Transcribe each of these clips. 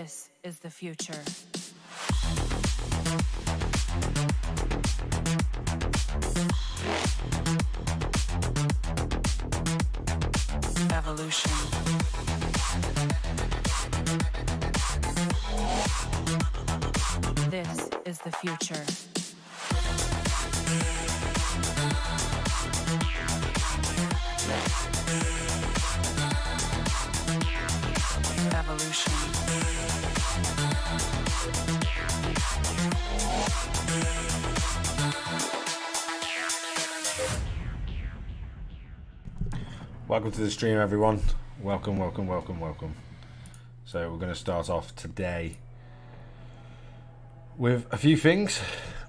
This is the future. Evolution. This is the future. Evolution. Welcome to the stream, everyone. Welcome. So we're going to start off today with a few things.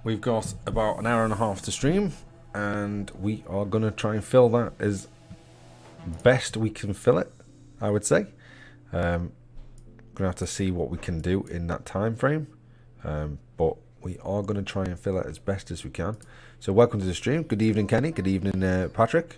We've got about an hour and a half to stream, and we are going to try and fill that as best we can fill it, I would say. Going to have to see what we can do in that time frame, but we are going to try and fill it as best as we can. So welcome to the stream. Good evening, Kenny. Good evening, Patrick.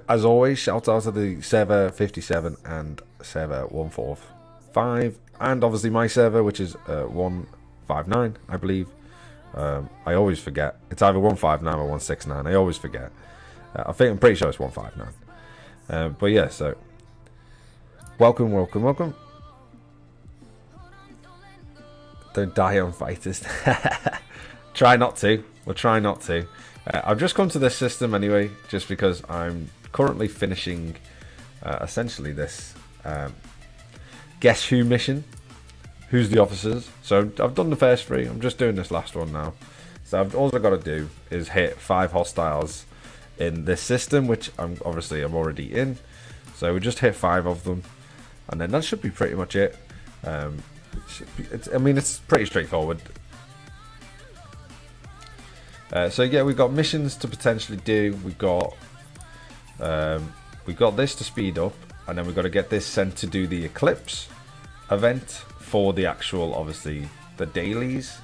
As always, shout out to the server 57 and server 145, and obviously my server, which is 159, I believe. I always forget. It's either 159 or 169. I always forget. I'm pretty sure it's 159. But yeah, so welcome. Don't die on fighters. Try not to. We'll try not to. I've just come to this system anyway, just because I'm currently finishing essentially this Guess Who mission. Who's the officers? So I've done the first three. I'm just doing this last one now. So all I've got to do is hit 5 hostiles in this system, which I'm already in. So we just hit 5 of them, and then that should be pretty much it. It's pretty straightforward. So yeah, we've got missions to potentially do. We've got this to speed up, and then we've got to get this sent to do the Eclipse event for the actual, obviously, the dailies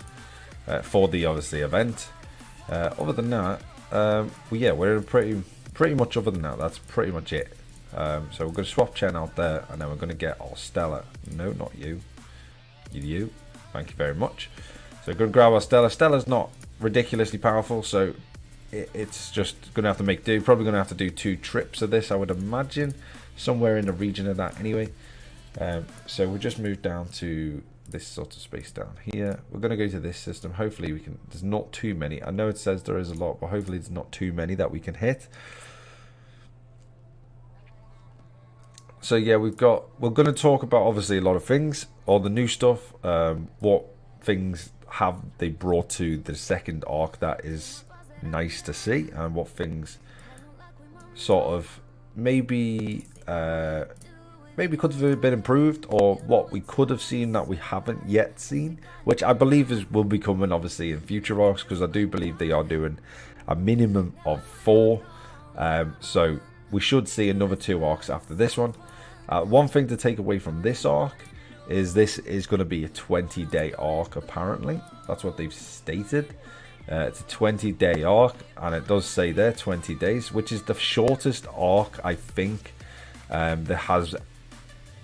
for the event. Other than that, we're pretty much other than that. That's pretty much it. So we're going to swap Chen out there, and then we're going to get our Stella. No, not you. You. Thank you very much. So we're going to grab our Stella. Stella's not ridiculously powerful, so it's just going to have to make do. Probably going to have to do 2 trips of this, I would imagine, somewhere in the region of that anyway. So we'll just move down to this sort of space down here. We're going to go to this system. Hopefully we can. There's not too many. I know it says there is a lot, but hopefully there's not too many that we can hit. So yeah, we're going to talk about obviously a lot of things, all the new stuff, what things have they brought to the second arc that is nice to see, and what things sort of maybe could have been improved, or what we could have seen that we haven't yet seen, which I believe will be coming obviously in future arcs, because I do believe they are doing a minimum of 4. So we should see another 2 arcs after this one. One thing to take away from this arc is this is going to be a 20-day arc, apparently. That's what they've stated. It's a 20-day arc, and it does say there 20 days, which is the shortest arc, I think, there has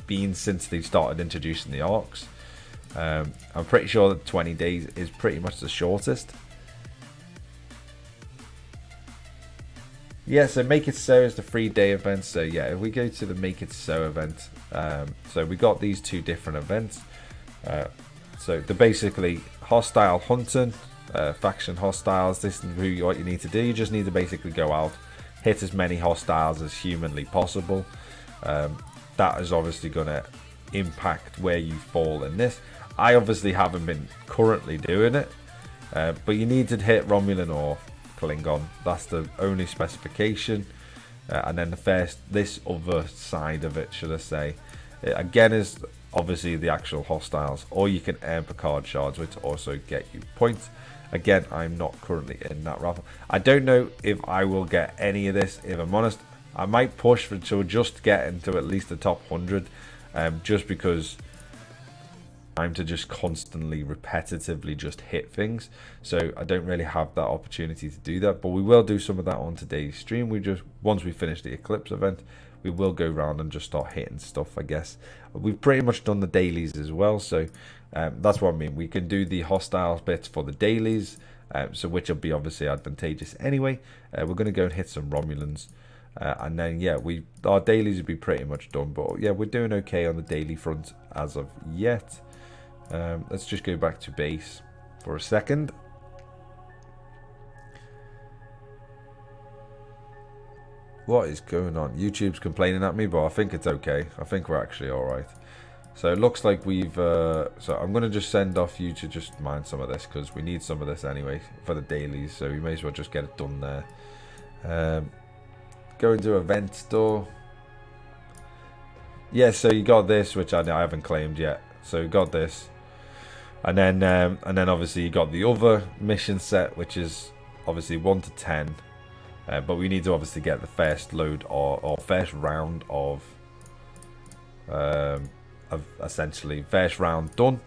been since they started introducing the arcs. I'm pretty sure that 20 days is pretty much the shortest. Yeah, so Make It So is the 3-day event. So yeah, if we go to the Make It So event, so we got these 2 different events. So they're basically hostile hunting, faction hostiles. This is what you need to do. You just need to basically go out, hit as many hostiles as humanly possible. That is obviously going to impact where you fall in this. I obviously haven't been currently doing it, but you need to hit Romulan or Klingon. That's the only specification. And then this other side of it, should I say, again, is obviously the actual hostiles, or you can earn Picard shards, which also get you points. Again, I'm not currently in that raffle. I don't know if I will get any of this, if I'm honest. I might push to just get into at least the top 100, just because I'm to just constantly, repetitively just hit things. So I don't really have that opportunity to do that, but we will do some of that on today's stream. Once we finish the Eclipse event, we will go around and just start hitting stuff, I guess. We've pretty much done the dailies as well, so that's what I mean. We can do the hostile bits for the dailies, so which will be obviously advantageous anyway. We're going to go and hit some Romulans, and then yeah, our dailies will be pretty much done. But yeah, we're doing okay on the daily front as of yet. Let's just go back to base for a second. What is going on? YouTube's complaining at me, but I think it's okay. I think we're actually alright. So it looks like we've... so I'm going to just send off you to just mine some of this, because we need some of this anyway for the dailies. So we may as well just get it done there. Go into event store. Yeah, so you got this, which I haven't claimed yet. So you got this. And then obviously you got the other mission set, which is obviously 1 to 10. But we need to obviously get the first load or first round of essentially first round done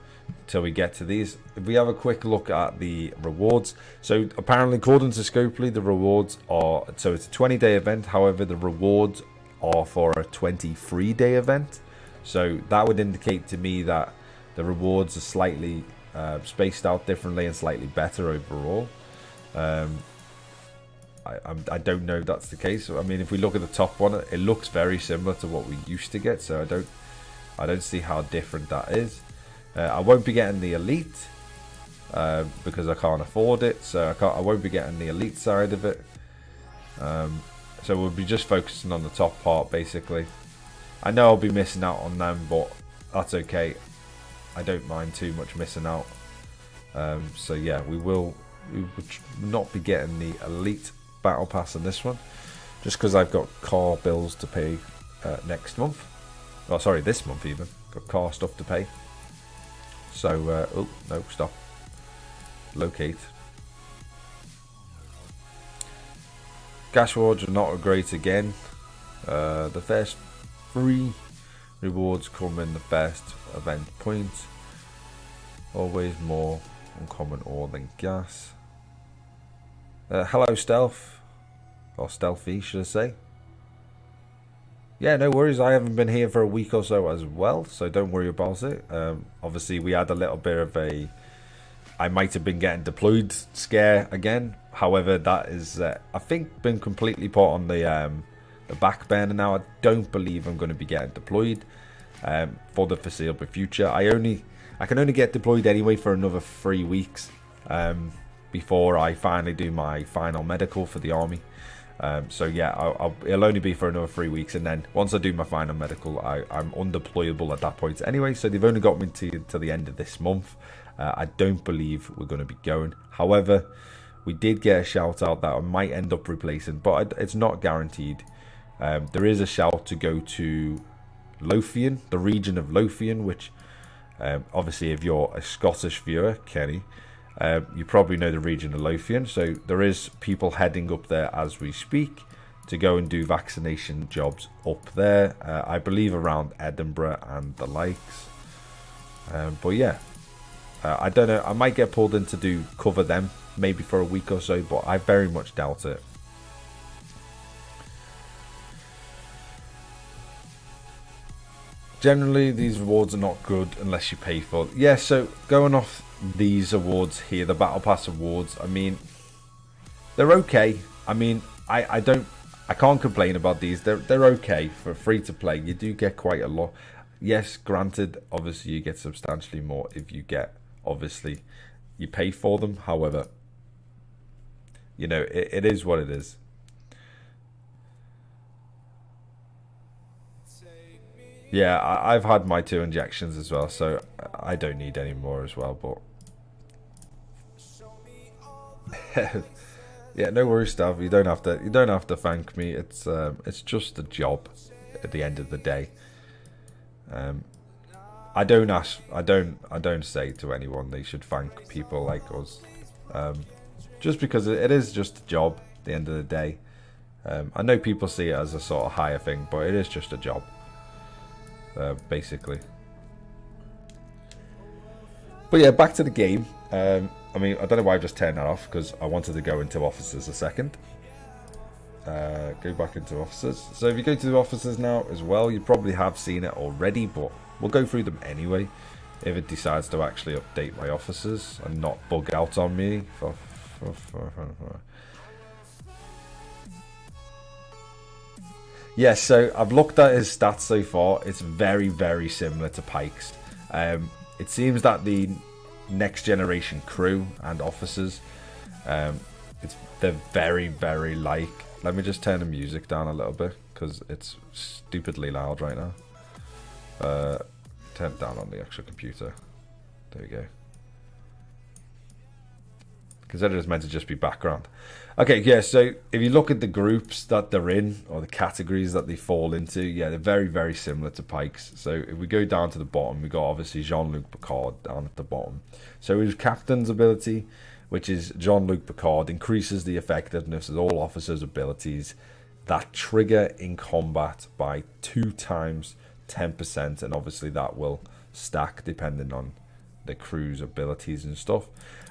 till we get to these. If we have a quick look at the rewards, so apparently according to Scopely, the rewards are, so it's a 20-day event. However, the rewards are for a 23-day event. So that would indicate to me that the rewards are slightly spaced out differently and slightly better overall. I don't know if that's the case. I mean, if we look at the top one, it looks very similar to what we used to get, so I don't see how different that is. I won't be getting the elite because I can't afford it, so I won't be getting the elite side of it. So we'll be just focusing on the top part basically. I know I'll be missing out on them, but that's okay. I don't mind too much missing out. So yeah, we will not be getting the elite battle pass in this one, just because I've got car bills to pay next month. Oh, sorry, this month even. Got car stuff to pay. So, oh, no, stop. Locate. Cash rewards are not great again. The first 3 rewards come in the first event point. Always more uncommon ore than gas. Hello, Stealth. Or Stealthy, should I say. Yeah, no worries. I haven't been here for a week or so as well, so don't worry about it. Obviously, we had a little bit of a... I might have been getting deployed scare again. However, that is, I think, been completely put on the back burner now. I don't believe I'm going to be getting deployed for the foreseeable future. I can only get deployed anyway for another 3 weeks before I finally do my final medical for the army. So yeah, it'll only be for another 3 weeks, and then once I do my final medical, I'm undeployable at that point anyway. So they've only got me to the end of this month. I don't believe we're going to be going. However, we did get a shout out that I might end up replacing, but it's not guaranteed. There is a shout to go to Lothian, the region of Lothian, which obviously if you're a Scottish viewer, Kenny, you probably know the region of Lothian. So there is people heading up there as we speak to go and do vaccination jobs up there. I believe around Edinburgh and the likes. But yeah, I don't know. I might get pulled in to cover them maybe for a week or so, but I very much doubt it. Generally, these rewards are not good unless you pay for it. Yeah, so going off these awards here, the Battle Pass awards, I mean, they're okay. I mean, I can't complain about these. They're okay for free to play. You do get quite a lot. Yes, granted, obviously you get substantially more if you get, obviously, you pay for them. However, you know, it is what it is. Yeah, I've had my 2 injections as well, so I don't need any more as well, but... yeah, no worries, Stav. You don't have to thank me. It's just a job at the end of the day. I don't say to anyone they should thank people like us. Just because it is just a job at the end of the day. I know people see it as a sort of higher thing, but it is just a job. Basically. But yeah, back to the game. I mean, I don't know why I just turned that off, because I wanted to go into officers a second. go back into officers. So if you go to the officers now as well, you probably have seen it already, but we'll go through them anyway if it decides to actually update my officers and not bug out on me. Yeah, so I've looked at his stats so far. It's very, very similar to Pike's. It seems that the next generation crew and officers, they're very, very like. Let me just turn the music down a little bit because it's stupidly loud right now. Turn it down on the actual computer. There we go. Consider it's meant to just be background. Okay, yeah, so if you look at the groups that they're in, or the categories that they fall into, yeah, they're very, very similar to Pike's. So if we go down to the bottom, we got obviously Jean-Luc Picard down at the bottom. So his captain's ability, which is Jean-Luc Picard, increases the effectiveness of all officers' abilities that trigger in combat by 2 times 10%, and obviously that will stack depending on the crew's abilities and stuff.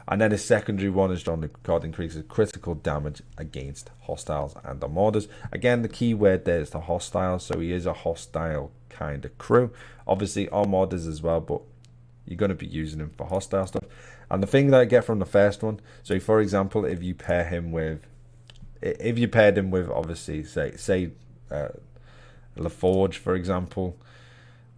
And then his secondary one is Jean-Luc Picard, increases critical damage against hostiles and armadas. Again, the key word there is the hostiles, so he is a hostile kind of crew. Obviously armadas as well, but you're going to be using him for hostile stuff. And the thing that I get from the first one, so for example, if you paired him with obviously say LaForge, for example,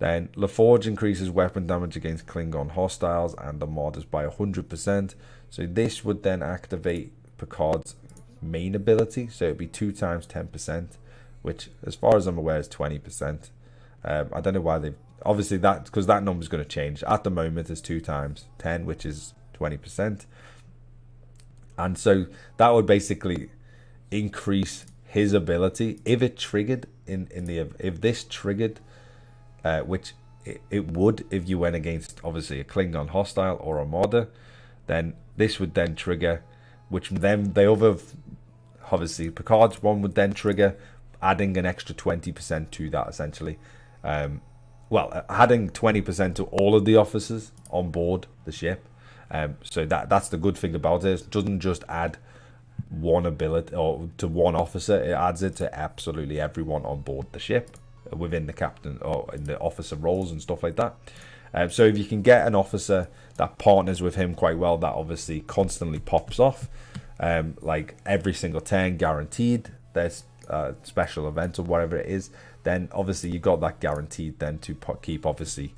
then LaForge increases weapon damage against Klingon hostiles and armadas by 100%. So this would then activate Picard's main ability. So it'd be 2 times 10%, which, as far as I'm aware, is 20%. I don't know why they've obviously that because that number's going to change. At the moment, it's 2 times 10, which is 20%. And so that would basically increase his ability if it triggered if this triggered. Which it would if you went against obviously a Klingon hostile or armada, then this would then trigger, which then the other obviously Picard's one would then trigger, adding an extra 20% to that essentially. Adding 20% to all of the officers on board the ship. So that's the good thing about it. It doesn't just add one ability or to one officer, it adds it to absolutely everyone on board the ship, within the captain or in the officer roles and stuff like that. So if you can get an officer that partners with him quite well, that obviously constantly pops off, like every single turn guaranteed, there's a special event or whatever it is, then obviously you got that guaranteed then to keep obviously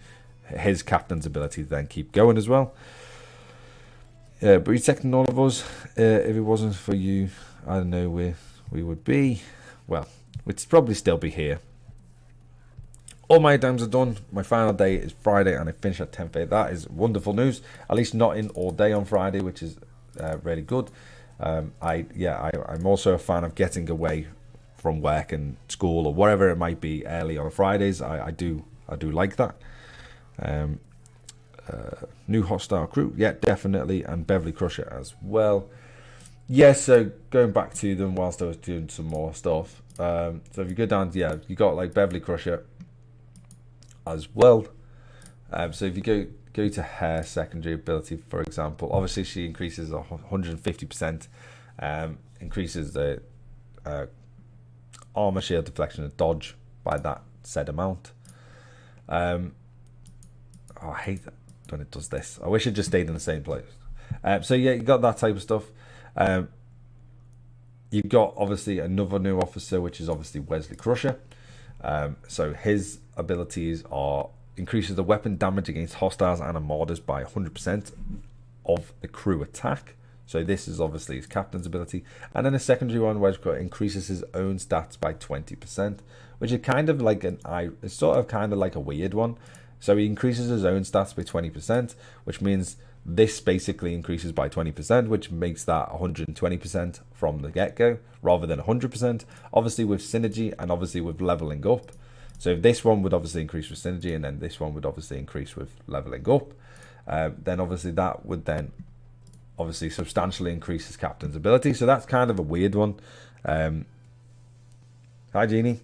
his captain's ability to then keep going as well. But he's texting all of us. If it wasn't for you, I don't know where we would be. Well, we'd probably still be here. All my exams are done. My final day is Friday and I finish at 10:30. That is wonderful news. At least not in all day on Friday, which is really good. I'm also a fan of getting away from work and school or whatever it might be early on Fridays. I do like that. New hostile crew, yeah, definitely, and Beverly Crusher as well. Yeah, so going back to them whilst I was doing some more stuff. So if you go down, yeah, you got like Beverly Crusher as well. So if you go to her secondary ability, for example, obviously she increases 150%, increases the armor, shield, deflection, and dodge by that said amount. I hate that when it does this. I wish it just stayed in the same place. So yeah, you got that type of stuff. You've got obviously another new officer, which is obviously Wesley Crusher. So his abilities are increases the weapon damage against hostiles and armadas by 100% of the crew attack. So this is obviously his captain's ability. And then a secondary one, Wesley Crusher increases his own stats by 20%, which is kind of like it's sort of kind of like a weird one. So he increases his own stats by 20%, which means this basically increases by 20%, which makes that 120% from the get-go rather than 100%. Obviously with synergy and obviously with leveling up. So this one would obviously increase with synergy, and then this one would obviously increase with leveling up. Then obviously that would then obviously substantially increase his captain's ability. So that's kind of a weird one. Hi Jeannie,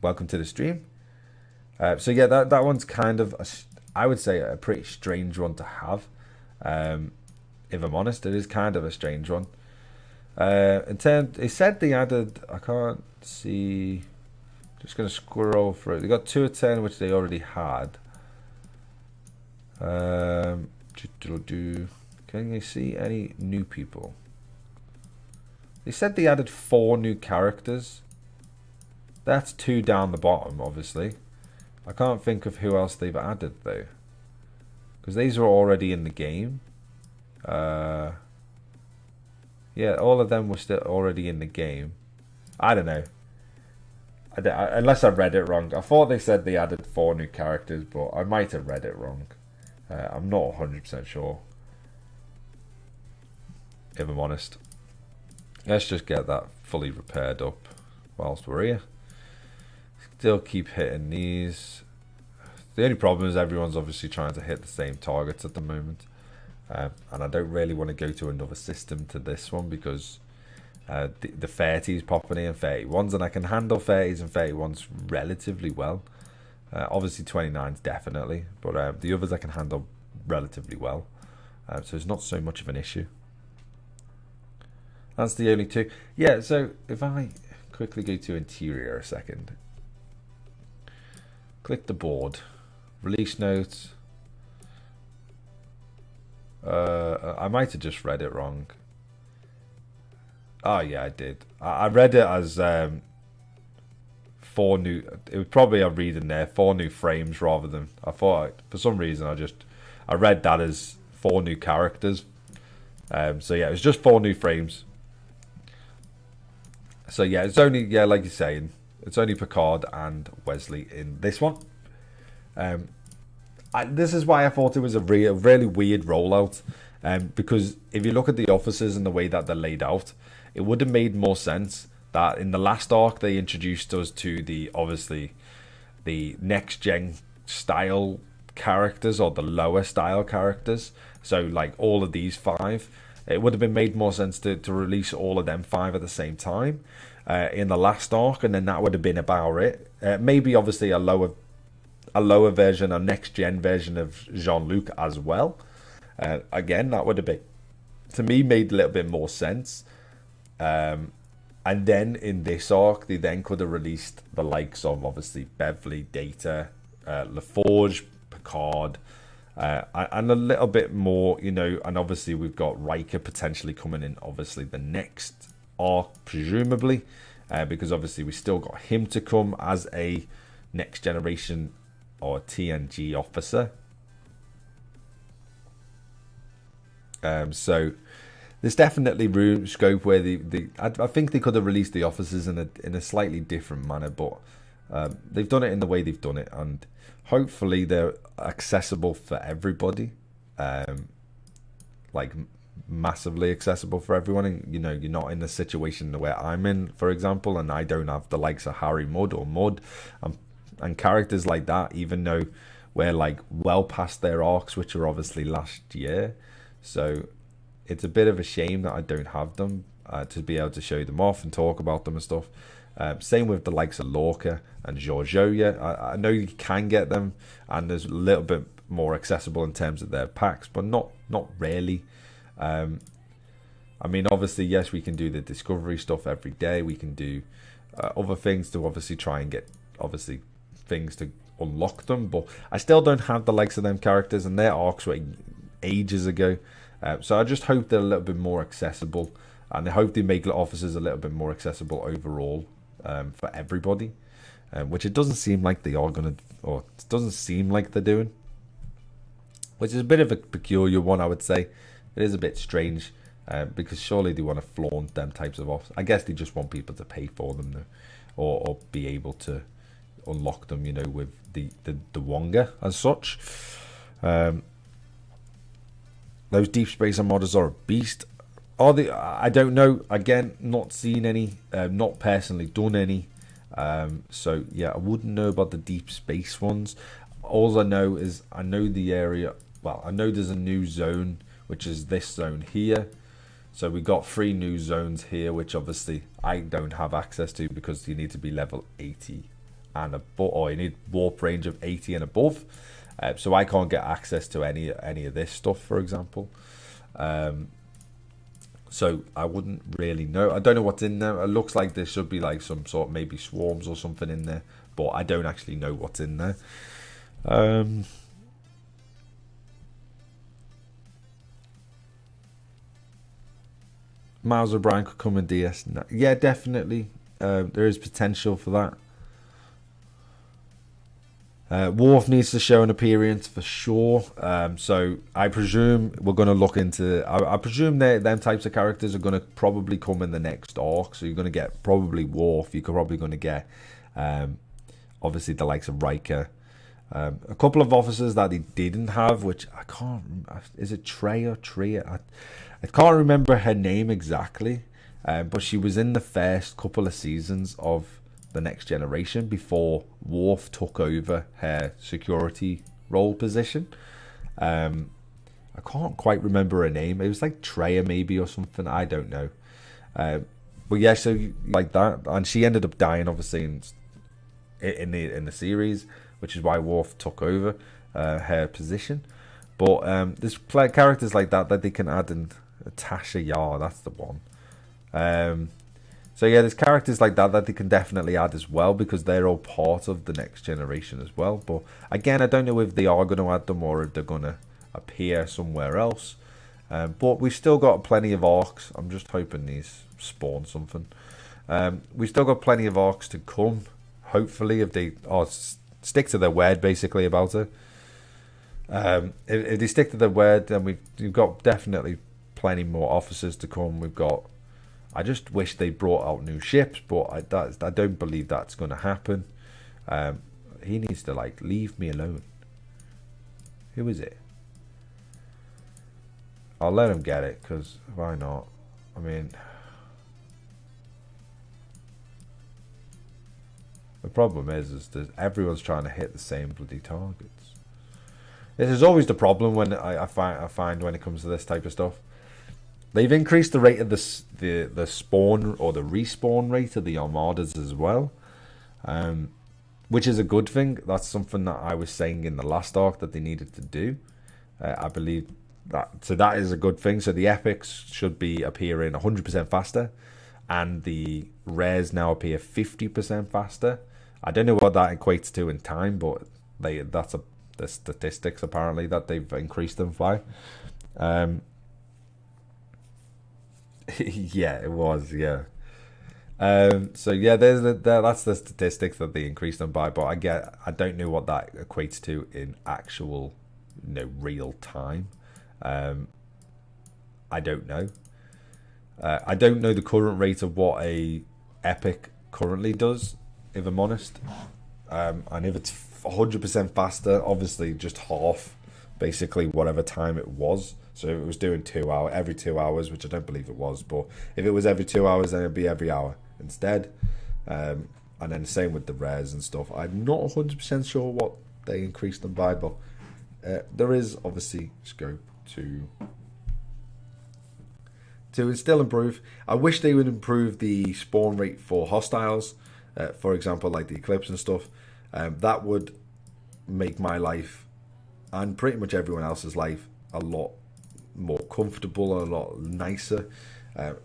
welcome to the stream. So yeah, that one's kind of I would say a pretty strange one to have. If I'm honest, it is kind of a strange one. In terms, it said they added. I can't see. Just gonna scroll through. They got 2 of 10, which they already had. Can you see any new people? They said they added 4 new characters. That's 2 down the bottom, obviously. I can't think of who else they've added though, because these are already in the game. Yeah, all of them were still already in the game. I don't know. Unless I read it wrong. I thought they said they added 4 new characters, but I might have read it wrong. I'm not 100% sure, if I'm honest. Let's just get that fully repaired up whilst we're here. Still keep hitting these. The only problem is everyone's obviously trying to hit the same targets at the moment. And I don't really want to go to another system to this one, because the 30s popping in, 31s, and I can handle 30s and 31s relatively well. Obviously 29s definitely, but the others I can handle relatively well. So it's not so much of an issue. That's the only 2. Yeah, so if I quickly go to interior a second. Click the board. Release notes. I might have just read it wrong. Oh yeah, I did. I read it as 4 new. It was probably a reading there, 4 new frames rather than. I thought for some reason I read that as 4 new characters. So yeah, it was just 4 new frames. So yeah, it's only like you're saying, it's only Picard and Wesley in this one. This is why I thought it was a really weird rollout. Because if you look at the offices and the way that they're laid out, it would have made more sense that in the last arc they introduced us to obviously the next gen style characters, or the lower style characters. So like all of these 5, it would have been made more sense to release all of them 5 at the same time in the last arc, and then that would have been about it. Maybe obviously a lower version, a next gen version of Jean-Luc as well. Again, that would have been, to me, made a little bit more sense. And then in this arc, they then could have released the likes of obviously Beverly, Data, LaForge, Picard, and a little bit more, and obviously we've got Riker potentially coming in, obviously the next arc, presumably, because obviously we still got him to come as a next generation or TNG officer. So there's definitely scope where I think they could have released the officers in a slightly different manner, but they've done it in the way they've done it, and hopefully they're accessible for everybody, like massively accessible for everyone. And you're not in a situation where I'm in, for example, and I don't have the likes of Harry Mudd or Mudd and characters like that, even though we're like well past their arcs, which are obviously last year. So it's a bit of a shame that I don't have them to be able to show them off and talk about them and stuff. Same with the likes of Lorca and Georgioia. I know you can get them, and there's a little bit more accessible in terms of their packs, but not really. I mean, obviously, yes, we can do the discovery stuff every day. We can do other things to obviously try and get things to unlock them, but I still don't have the likes of them characters, and their arcs were ages ago. So I just hope they're a little bit more accessible, and I hope they make officers a little bit more accessible overall for everybody, which it doesn't seem like they are going to, or it doesn't seem like they're doing, which is a bit of a peculiar one, I would say. It is a bit strange, because surely they want to flaunt them types of officers. I guess they just want people to pay for them, though, or be able to unlock them, with the Wonga as such. Those deep space models are a beast. Are they? I don't know. Again, not seen any, not personally done any. So yeah, I wouldn't know about the deep space ones. All I know is I know the area. Well, I know there's a new zone, which is this zone here. So we got 3 new zones here, which obviously I don't have access to because you need to be level 80 and above, or you need warp range of 80 and above. So I can't get access to any of this stuff, for example. So I wouldn't really know. I don't know what's in there. It looks like there should be like some sort of maybe swarms or something in there, but I don't actually know what's in there. Miles O'Brien could come in DS. Yeah, definitely. There is potential for that. Worf needs to show an appearance for sure. So I presume we're going to look into. I presume them types of characters are going to probably come in the next arc. So you're going to get probably Worf. You're probably going to get, obviously the likes of Riker. A couple of officers that he didn't have, which I can't. Is it Treya? I can't remember her name exactly. But she was in the first couple of seasons of the Next Generation before Worf took over her security role position. I can't quite remember her name. It was like Treya maybe or something. I don't know. But yeah, so like that, and she ended up dying obviously in the series, which is why Worf took over her position. But there's characters like that they can add in. Tasha Yar, that's the one. So yeah, there's characters like that they can definitely add as well, because they're all part of the Next Generation as well. But again, I don't know if they are going to add them or if they're going to appear somewhere else. But we've still got plenty of arcs. I'm just hoping these spawn something. We've still got plenty of arcs to come. Hopefully, if they stick to their word basically about it. If they stick to their word, then we've got definitely plenty more officers to come. We've got. I just wish they brought out new ships, but I don't believe that's going to happen. He needs to leave me alone. Who is it? I'll let him get it, because why not? I mean, the problem is that everyone's trying to hit the same bloody targets. This is always the problem when I find when it comes to this type of stuff. They've increased the rate of the spawn or the respawn rate of the armadas as well, which is a good thing. That's something that I was saying in the last arc that they needed to do. I believe that, so that is a good thing. So the epics should be appearing 100% faster, and the rares now appear 50% faster. I don't know what that equates to in time, but that's the statistics apparently that they've increased them by. Yeah, it was. Yeah. So yeah, that's the statistics that they increased them by. But I don't know what that equates to in actual, real time. I don't know. I don't know the current rate of what a epic currently does, if I'm honest. And if it's 100% faster, obviously just half, basically whatever time it was. So if it was doing every 2 hours, which I don't believe it was, but if it was every 2 hours, then it'd be every hour instead. And then the same with the rares and stuff. I'm not 100% sure what they increased them by, but there is obviously scope to still improve. I wish they would improve the spawn rate for hostiles, for example, like the Eclipse and stuff. That would make my life and pretty much everyone else's life a lot more comfortable and a lot nicer.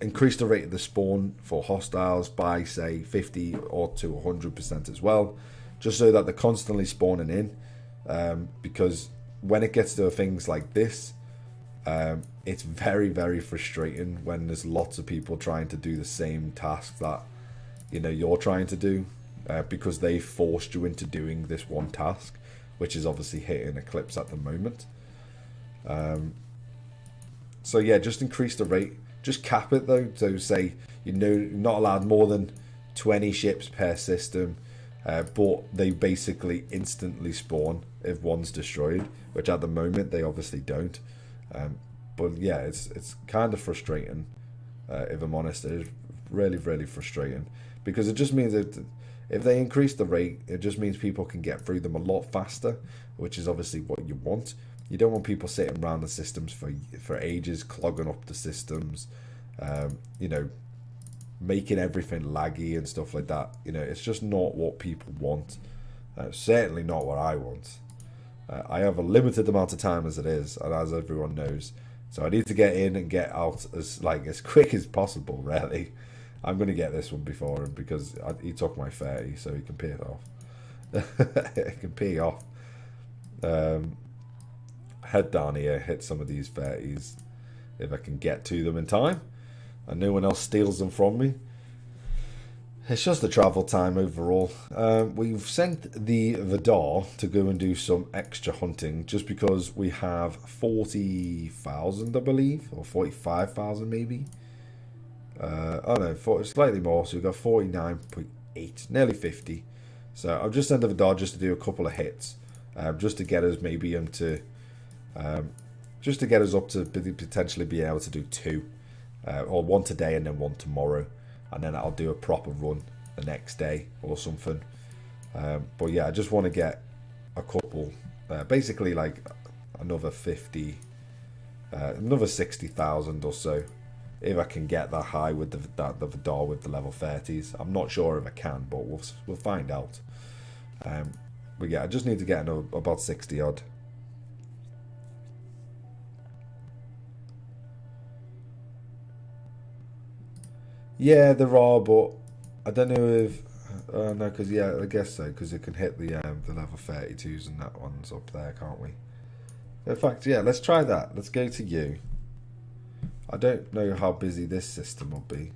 Increase the rate of the spawn for hostiles by say 50 or to 100% as well, just so that they're constantly spawning in, because when it gets to things like this, it's very, very frustrating when there's lots of people trying to do the same task that you're trying to do, because they forced you into doing this one task, which is obviously hitting Eclipse at the moment. So yeah, just increase the rate. Just cap it though. So say you're not allowed more than 20 ships per system, but they basically instantly spawn if one's destroyed, which at the moment they obviously don't. But yeah, it's kind of frustrating. If I'm honest, it is really, really frustrating, because it just means that if they increase the rate, it just means people can get through them a lot faster, which is obviously what you want. You don't want people sitting around the systems for ages, clogging up the systems, making everything laggy and stuff like that. It's just not what people want. Certainly not what I want. I have a limited amount of time as it is, and as everyone knows, So I need to get in and get out as quick as possible, really. I'm going to get this one before him because he took my 30, so he can pay it off. He can pay off. Head down here, hit some of these 30s if I can get to them in time, and no one else steals them from me. It's just the travel time overall. We've sent the Vidar to go and do some extra hunting just because we have 40,000, I believe, or 45,000 maybe. Oh no, slightly more. So we've got 49.8, nearly 50. So I've just sent the Vidar just to do a couple of hits, just to get us maybe into, just to get us up to potentially be able to do 2, or 1 today and then 1 tomorrow. And then I'll do a proper run the next day or something. But yeah, I just want to get a couple, basically like another 50, another 60,000 or so, if I can get that high with the Vidar with the level 30s. I'm not sure if I can, but we'll find out. But yeah, I just need to get about 60 odd. Yeah, there are, but I don't know if no, because yeah, I guess so, because it can hit the level 32s and that one's up there, can't we? In fact, yeah, let's try that. Let's go to you. I don't know how busy this system will be.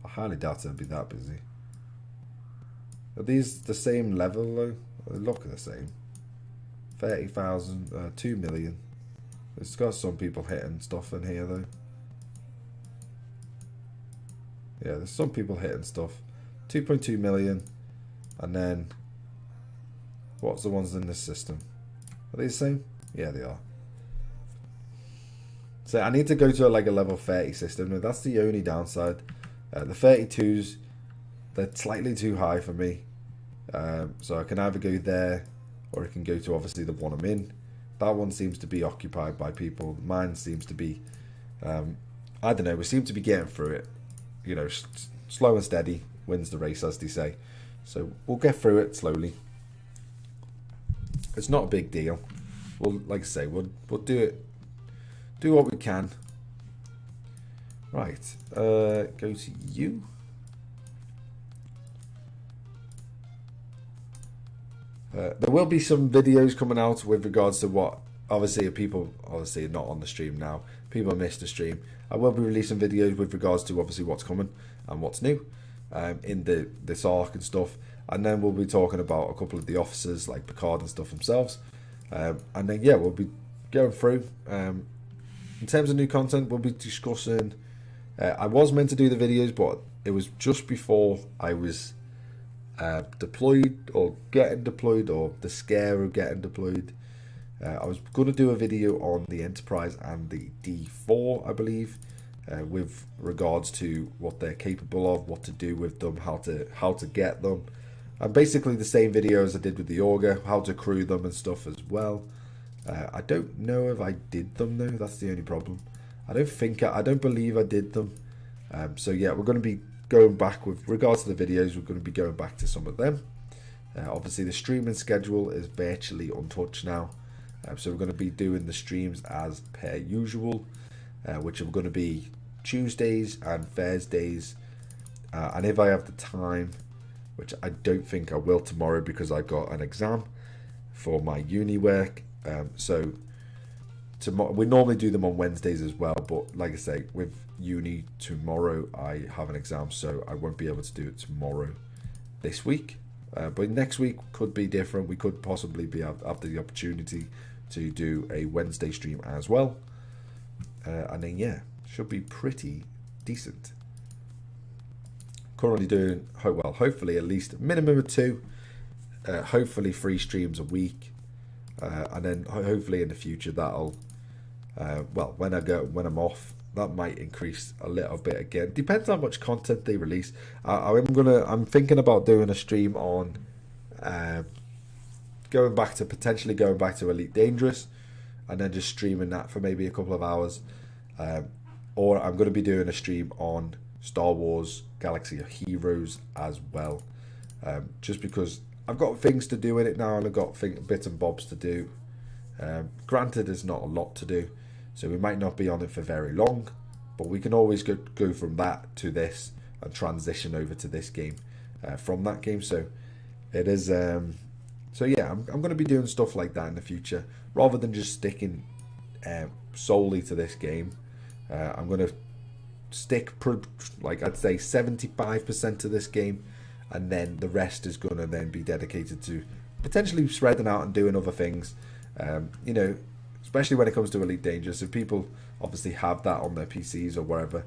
I highly doubt it'll be that busy. Are these the same level though? They look the same. 30,000, 2 million. It's got some people hitting stuff in here though. Yeah, there's some people hitting stuff. 2.2 million. And then, what's the ones in this system? Are they the same? Yeah, they are. So I need to go to like a level 30 system. Now, that's the only downside. The 32s, they're slightly too high for me. So I can either go there, or I can go to obviously the one I'm in. That one seems to be occupied by people. Mine seems to be, I don't know, we seem to be getting through it. You know, slow and steady wins the race, as they say. So we'll get through it slowly. It's not a big deal. We'll, like I say, we'll do it. Do what we can. Right. Go to you. There will be some videos coming out with regards to what, obviously, people obviously are not on the stream now. People missed the stream. I will be releasing videos with regards to obviously what's coming and what's new in this arc and stuff. And then we'll be talking about a couple of the officers like Picard and stuff themselves. And then yeah, we'll be going through. In terms of new content, we'll be discussing. I was meant to do the videos, but it was just before I was deployed or getting deployed, or the scare of getting deployed. I was going to do a video on the Enterprise and the D4, I believe, with regards to what they're capable of, what to do with them, how to get them, and basically the same video as I did with the Auger, how to crew them and stuff as well. I don't know if I did them though. That's the only problem. I don't believe I did them. So yeah, we're going to be going back with regards to the videos. We're going to be going back to some of them. Obviously, the streaming schedule is virtually untouched now. So we're going to be doing the streams as per usual, which are going to be Tuesdays and Thursdays. And if I have the time, which I don't think I will tomorrow because I got an exam for my uni work. So tomorrow, we normally do them on Wednesdays as well. But like I say, with uni tomorrow, I have an exam, so I won't be able to do it tomorrow this week. But next week could be different. We could possibly be after the opportunity to do a Wednesday stream as well. And then, yeah, should be pretty decent. Currently doing, hopefully at least a minimum of 2. Hopefully 3 streams a week. And then hopefully in the future that'll, when I'm off, that might increase a little bit again. Depends how much content they release. I'm thinking about doing a stream on potentially going back to Elite Dangerous, and then just streaming that for maybe a couple of hours. Or I'm going to be doing a stream on Star Wars Galaxy of Heroes as well. Just because I've got things to do in it now, and I've got bits and bobs to do. Granted, there's not a lot to do. So we might not be on it for very long, but we can always go from that to this and transition over to this game from that game. So it is so yeah, I'm going to be doing stuff like that in the future rather than just sticking solely to this game. I'm going to stick like I'd say 75% to this game, and then the rest is going to then be dedicated to potentially spreading out and doing other things. You know, especially when it comes to Elite Dangerous, if people obviously have that on their PCs or wherever,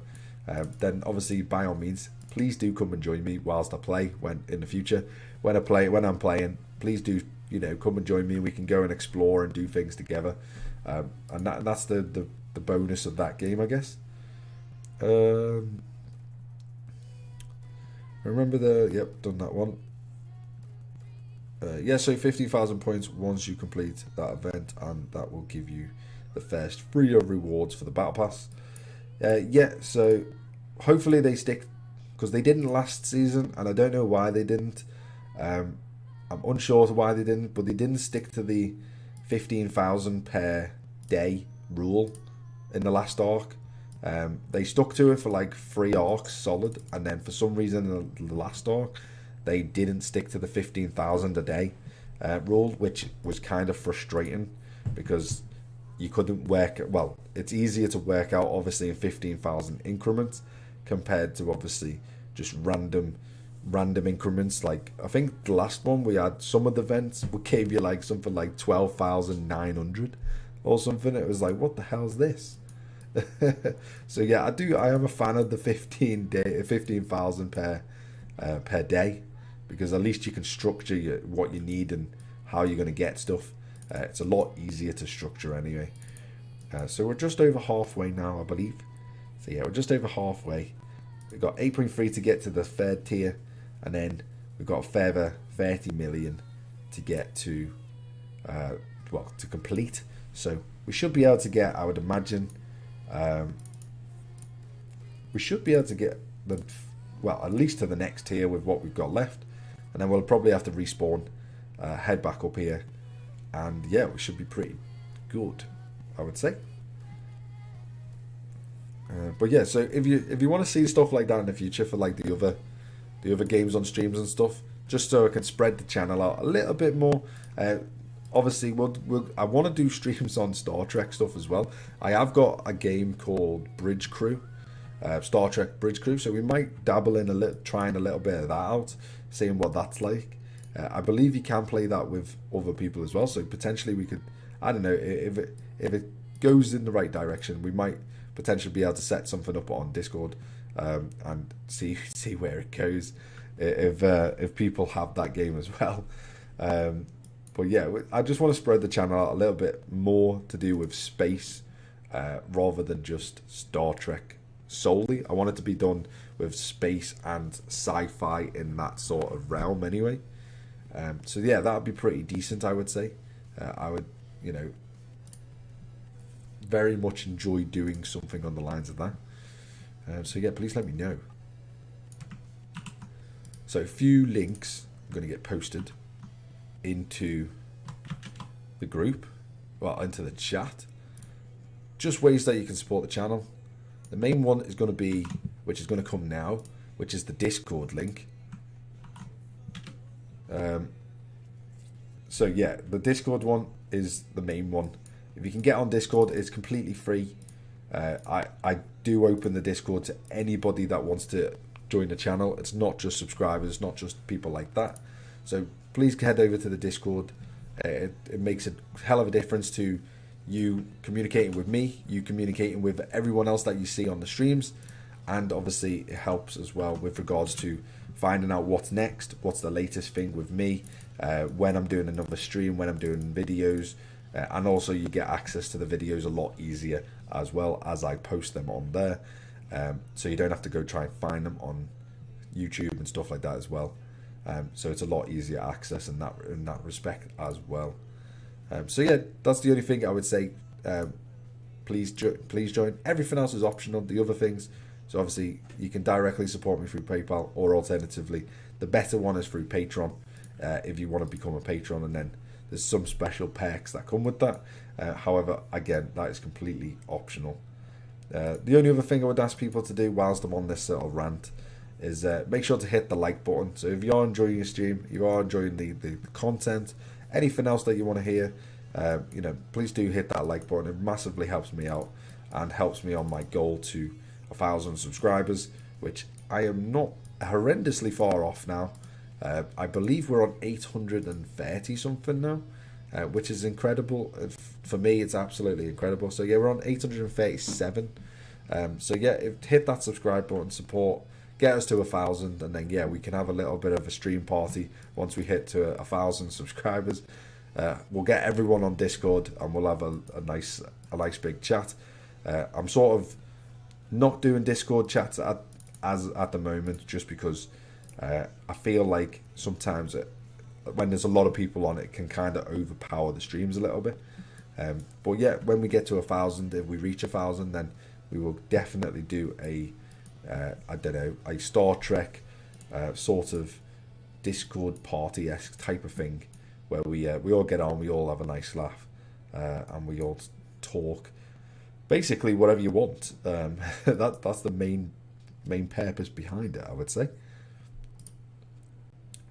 then obviously by all means, please do come and join me whilst I play. When in the future, when I'm playing, please do, you know, come and join me. We can go and explore and do things together, and that's the bonus of that game, I guess. Remember done that one. Yeah, so 50,000 points once you complete that event, and that will give you the first free of rewards for the battle pass. Yeah, so hopefully they stick, because they didn't last season, and I don't know why they didn't. I'm unsure why they didn't, but they didn't stick to the 15,000 per day rule in the last arc. They stuck to it for like 3 arcs solid, and then for some reason in the last arc they didn't stick to the 15,000 a day rule, which was kind of frustrating because you couldn't well, it's easier to work out obviously in 15,000 increments compared to obviously just random increments. Like I think the last one we had, some of the events we gave you like something like 12,900 or something. It was like, what the hell is this? So yeah, I am a fan of the 15,000 per day, because at least you can structure what you need and how you're going to get stuff. It's a lot easier to structure anyway. So we're just over halfway now, I believe. So yeah, we're just over halfway. We've got 8.3 to get to the 3rd tier, and then we've got a further 30 million to get to to complete. So we should be able to get, I would imagine, we should be able to get at least to the next tier with what we've got left, and then we'll probably have to respawn, head back up here, and yeah, we should be pretty good, I would say. But yeah, so if you want to see stuff like that in the future for like the other games on streams and stuff, just so I can spread the channel out a little bit more. Obviously, I want to do streams on Star Trek stuff as well. I have got a game called Bridge Crew, Star Trek Bridge Crew, so we might dabble in trying a little bit of that out, seeing what that's like. I believe you can play that with other people as well, so potentially we could, I don't know, if it goes in the right direction, we might potentially be able to set something up on Discord, and see where it goes, if people have that game as well. But yeah, I just want to spread the channel out a little bit more to do with space, rather than just Star Trek solely. I want it to be done with space and sci-fi in that sort of realm anyway. So yeah, that would be pretty decent, I would say. I would, you know, very much enjoy doing something on the lines of that. So yeah, please let me know. So a few links are going to get posted into the group, well, into the chat. Just ways that you can support the channel. The main one is going to be, which is going to come now, which is the Discord link. So yeah, the Discord one is the main one. If you can get on Discord, it's completely free. I do open the Discord to anybody that wants to join the channel. It's not just subscribers, it's not just people like that. So please head over to the Discord. It makes a hell of a difference to you communicating with me, you communicating with everyone else that you see on the streams, and obviously it helps as well with regards to finding out what's next, what's the latest thing with me, when I'm doing another stream, when I'm doing videos, and also you get access to the videos a lot easier as well as I post them on there, so you don't have to go try and find them on YouTube and stuff like that as well. So it's a lot easier access in that respect as well. So yeah, that's the only thing I would say. Please join. Everything else is optional. The other things, so obviously you can directly support me through PayPal, or alternatively, the better one is through Patreon. If you want to become a patron, and then there's some special perks that come with that. However, again, that is completely optional. The only other thing I would ask people to do whilst I'm on this little rant is make sure to hit the like button. So if you are enjoying your stream, you are enjoying the content, anything else that you want to hear, please do hit that like button. It massively helps me out and helps me on my goal to 1,000 subscribers, which I am not horrendously far off now. I believe we're on 830 something now, which is incredible. For me, it's absolutely incredible. So yeah, we're on 837. So yeah, hit that subscribe button, support, get us to 1,000, and then yeah, we can have a little bit of a stream party once we hit to 1,000 subscribers. We'll get everyone on Discord and we'll have a nice big chat. I'm sort of not doing Discord chats at the moment, just because I feel like sometimes when there's a lot of people on, it can kind of overpower the streams a little bit. But yeah, when we get to 1,000, if we reach 1,000, then we will definitely do a Star Trek sort of Discord party-esque type of thing, where we all get on, we all have a nice laugh, and we all talk. Basically, whatever you want. That's the main purpose behind it, I would say.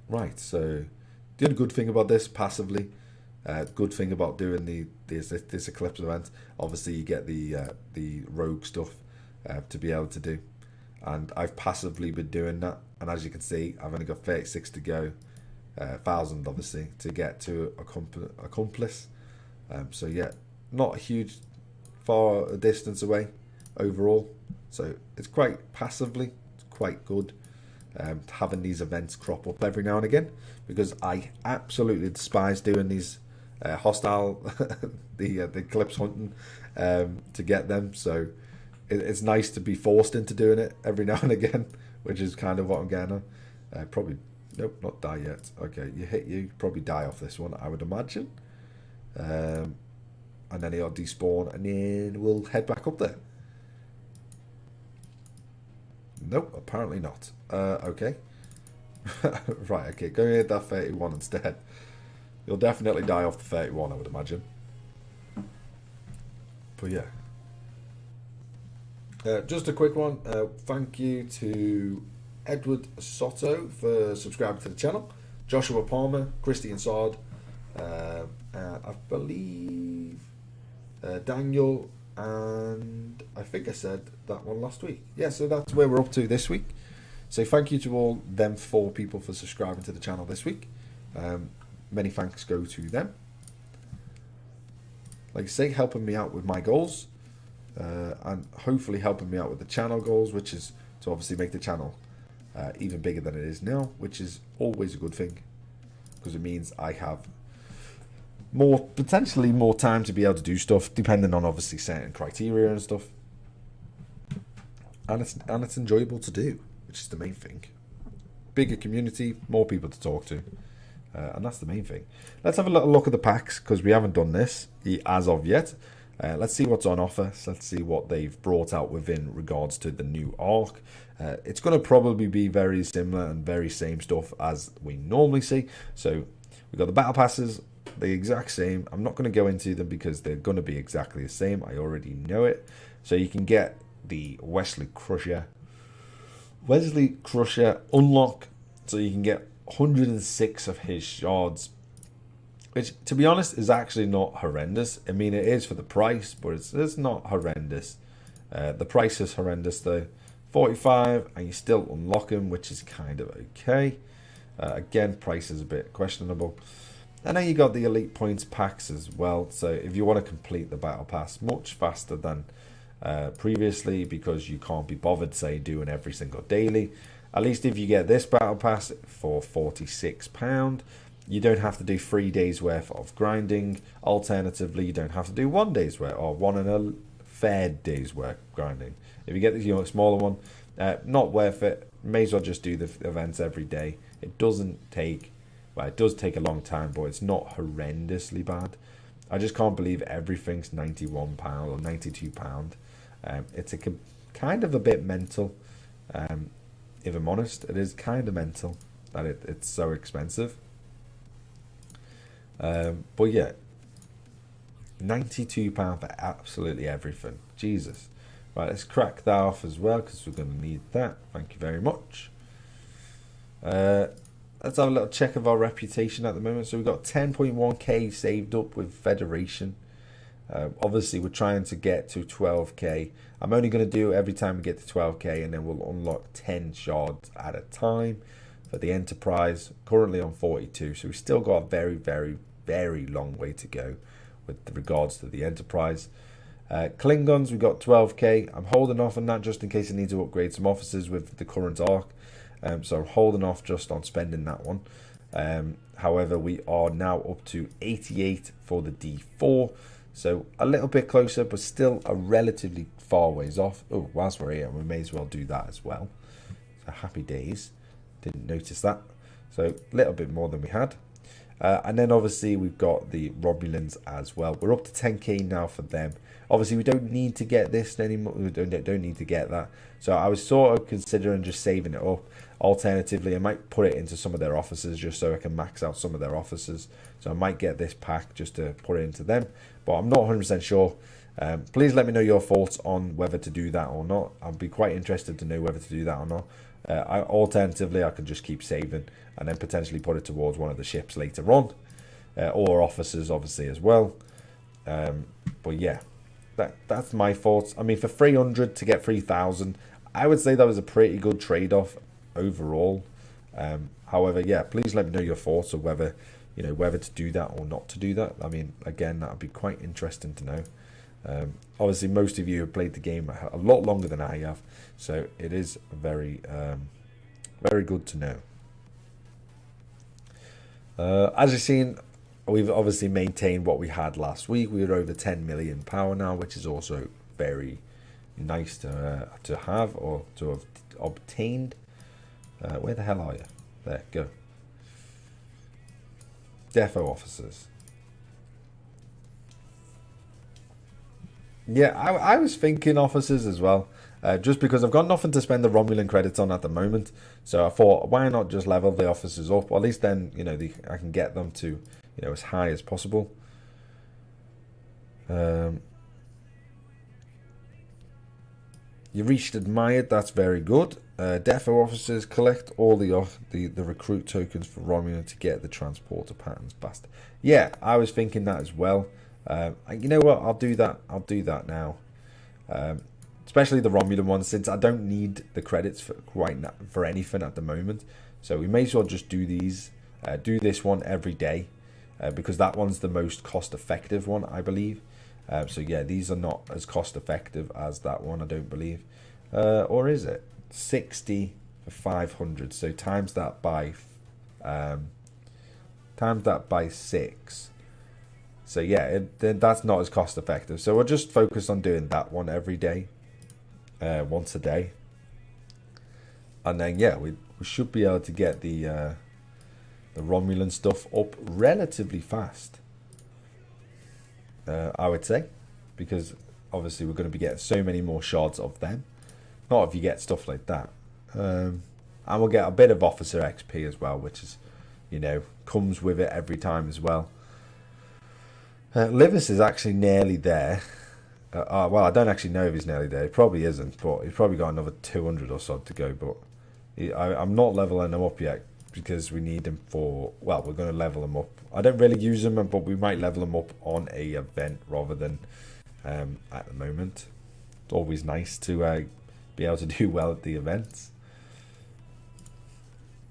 Right, so the other good thing about this, passively, good thing about doing this Eclipse event, obviously you get the rogue stuff to be able to do, and I've passively been doing that, and as you can see, I've only got 36 to go, 1,000 obviously to get to accomplice. So yeah, not a huge far a distance away overall, so it's quite passively, it's quite good having these events crop up every now and again, because I absolutely despise doing these hostile the eclipse hunting to get them. So it's nice to be forced into doing it every now and again, which is kind of what I'm getting at. Probably nope, not die yet. Okay, you probably die off this one, I would imagine. And then he'll despawn, and then we'll head back up there. Nope, apparently not. Okay. Right, okay, go and hit that 31 instead. You'll definitely die off the 31, I would imagine. But yeah. Just a quick one. Thank you to Edward Soto for subscribing to the channel. Joshua Palmer, Christian Sard, I believe Daniel, and I think I said that one last week. Yeah, so that's where we're up to this week. So thank you to all them 4 people for subscribing to the channel this week. Many thanks go to them. Like I say, helping me out with my goals, and hopefully helping me out with the channel goals, which is to obviously make the channel even bigger than it is now, which is always a good thing, because it means I have potentially more time to be able to do stuff, depending on obviously certain criteria and stuff, and it's enjoyable to do, which is the main thing. Bigger community, more people to talk to, and that's the main thing. Let's have a little look at the packs, because we haven't done this as of yet. Let's see what's on offer. So let's see what they've brought out within regards to the new arc. It's going to probably be very similar and very same stuff as we normally see. So we've got the battle passes, the exact same. I'm not going to go into them because they're going to be exactly the same. I already know it. So you can get the Wesley Crusher unlock, so you can get 106 of his shards, which to be honest is actually not horrendous. I mean, it is for the price, but it's not horrendous. The price is horrendous though. 45, and you still unlock him, which is kind of okay. Again, price is a bit questionable. And then you got the elite points packs as well. So if you want to complete the battle pass much faster than previously, because you can't be bothered, say, doing every single daily, at least if you get this battle pass for £46, you don't have to do 3 days worth of grinding. Alternatively, you don't have to do 1 day's worth or 1.5 days worth grinding. If you get the smaller one, not worth it. May as well just do the events every day. It doesn't take, well, it does take a long time, but it's not horrendously bad. I just can't believe everything's £91 or £92. It's kind of a bit mental. If I'm honest, it is kind of mental that it's so expensive. But yeah, £92 for absolutely everything. Jesus. Right, let's crack that off as well, because we're going to need that. Thank you very much. Let's have a little check of our reputation at the moment. So we've got 10.1k saved up with Federation. Obviously, we're trying to get to 12k. I'm only going to do every time we get to 12k, and then we'll unlock 10 shards at a time for the Enterprise. Currently on 42, so we've still got a very, very, very long way to go with regards to the Enterprise. Klingons, we've got 12k. I'm holding off on that just in case I need to upgrade some officers with the current arc. So I'm holding off just on spending that one. However, we are now up to 88 for the D4. So a little bit closer, but still a relatively far ways off. Oh, whilst we're here, we may as well do that as well. So happy days. Didn't notice that. So a little bit more than we had. And then obviously we've got the Romulans as well. We're up to 10k now for them. Obviously we don't need to get this anymore. We don't need to get that. So I was sort of considering just saving it up. Alternatively, I might put it into some of their officers just so I can max out some of their officers. So I might get this pack just to put it into them. But I'm not 100% sure. Please let me know your thoughts on whether to do that or not. I'd be quite interested to know whether to do that or not. Alternatively, I could just keep saving and then potentially put it towards one of the ships later on. Or officers, obviously, as well. But yeah, that's my thoughts. I mean, for 300 to get 3,000, I would say that was a pretty good trade-off overall. However, yeah, please let me know your thoughts of whether to do that or not to do that. I mean, again, that would be quite interesting to know. Obviously, most of you have played the game a lot longer than I have, so it is very, very good to know. As you've seen, we've obviously maintained what we had last week. We are over 10 million power now, which is also very nice to have or to have obtained. Where the hell are you? There, go. Defo officers. Yeah, I was thinking officers as well. Just because I've got nothing to spend the Romulan credits on at the moment. So I thought, why not just level the officers up? Or at least then, I can get them to, as high as possible. You reached admired, that's very good. Defo officers, collect all the recruit tokens for Romulan to get the transporter patterns faster. Yeah, I was thinking that as well. You know what? I'll do that. I'll do that now. Especially the Romulan ones, since I don't need the credits for anything at the moment. So we may as well just do these. Do this one every day, because that one's the most cost-effective one, I believe. So yeah, these are not as cost-effective as that one, I don't believe. Or is it? 60 for 500. So times that by 6. So yeah, that's not as cost effective. So we'll just focus on doing that one every day, once a day, and then yeah, we should be able to get the Romulan stuff up relatively fast. I would say, because obviously we're going to be getting so many more shards of them. Not if you get stuff like that, and we'll get a bit of officer XP as well, which is, comes with it every time as well. Livis is actually nearly there. Well, I don't actually know if he's nearly there. He probably isn't, but he's probably got another 200 or so to go. But I'm not leveling him up yet because we need him for... Well, we're going to level him up. I don't really use him, but we might level him up on a event rather than at the moment. It's always nice to be able to do well at the events.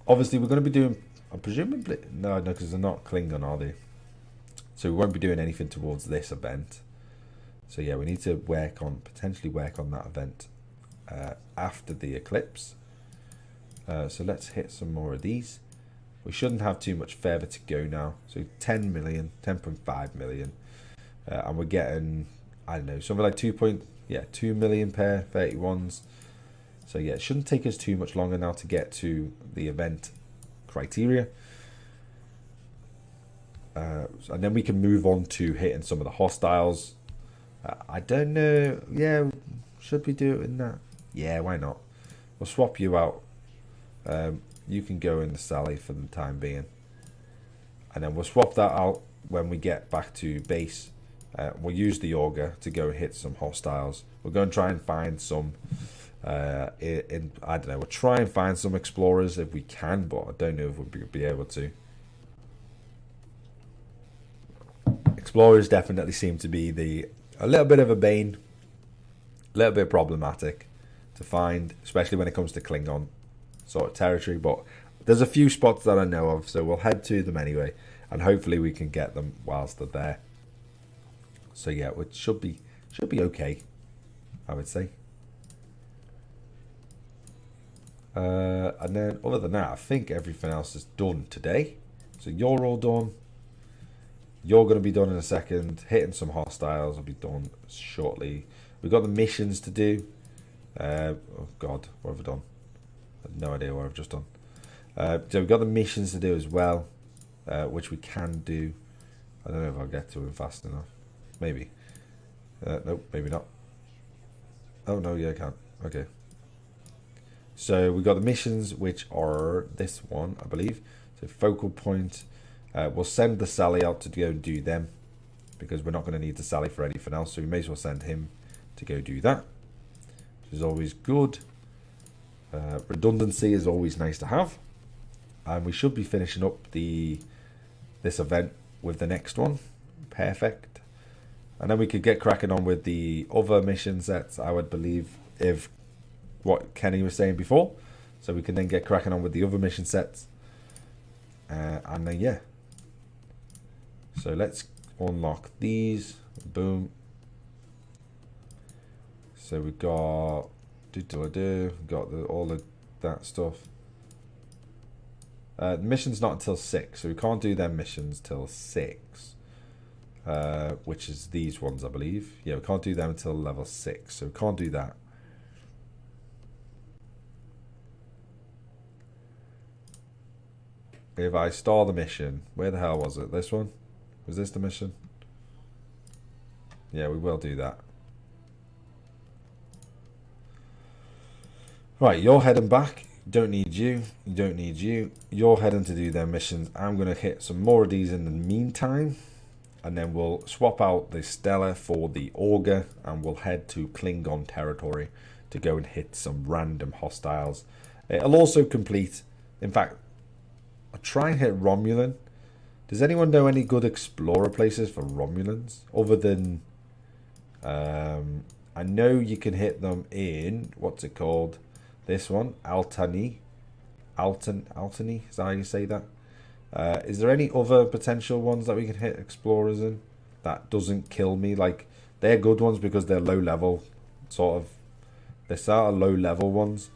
Obviously, we're going to be doing... presumably... No, because they're not Klingon, are they? So we won't be doing anything towards this event. So yeah, we need to potentially work on that event after the eclipse. So let's hit some more of these. We shouldn't have too much further to go now. So 10 million, 10.5 million. And we're getting, I don't know, something like 2 million per 31s. So yeah, it shouldn't take us too much longer now to get to the event criteria. And then we can move on to hitting some of the hostiles. I don't know. Yeah, should we do it in that? Yeah, why not? We'll swap you out. You can go in the Sally for the time being. And then we'll swap that out when we get back to base. We'll use the auger to go and hit some hostiles. We'll go and try and find some I don't know, we'll try and find some explorers if we can, but I don't know if we'll be able to. Explorers definitely seem to be a little bit of a bane, a little bit problematic to find, especially when it comes to Klingon sort of territory, but there's a few spots that I know of, so we'll head to them anyway, and hopefully we can get them whilst they're there. So yeah, it should be okay, I would say. And then other than that, I think everything else is done today. So you're all done. You're going to be done in a second. Hitting some hostiles will be done shortly. We've got the missions to do. Oh God, what have I done? I have no idea what I've just done. So we've got the missions to do as well, which we can do. I don't know if I'll get to them fast enough. Maybe. Nope, maybe not. Oh no, yeah, I can. Okay. So we've got the missions, which are this one, I believe. So focal point. We'll send the Sally out to go and do them, because we're not going to need the Sally for anything else. So we may as well send him to go do that, which is always good. Redundancy is always nice to have. And we should be finishing up this event with the next one. Perfect. And then we could get cracking on with the other mission sets, I would believe, if what Kenny was saying before. So we can then get cracking on with the other mission sets. And then, yeah. So let's unlock these. Boom. So we got... got all of that stuff. The mission's not until 6, so we can't do them missions till 6. Which is these ones, I believe. Yeah, we can't do them until level 6, so we can't do that. If I start the mission, where the hell was it? This one? Was this the mission? Yeah, we will do that. Right, you're heading back. Don't need you. You don't need you. You're heading to do their missions. I'm going to hit some more of these in the meantime. And then we'll swap out the Stella for the Auger. And we'll head to Klingon territory to go and hit some random hostiles. It'll also complete... In fact, I'll try and hit Romulan. Does anyone know any good explorer places for Romulans? Other than... I know you can hit them in... What's it called? This one, Altani, is that how you say that? Is there any other potential ones that we can hit explorers in that doesn't kill me? Like, they're good ones because they're low level, sort of. They're sort of low level ones.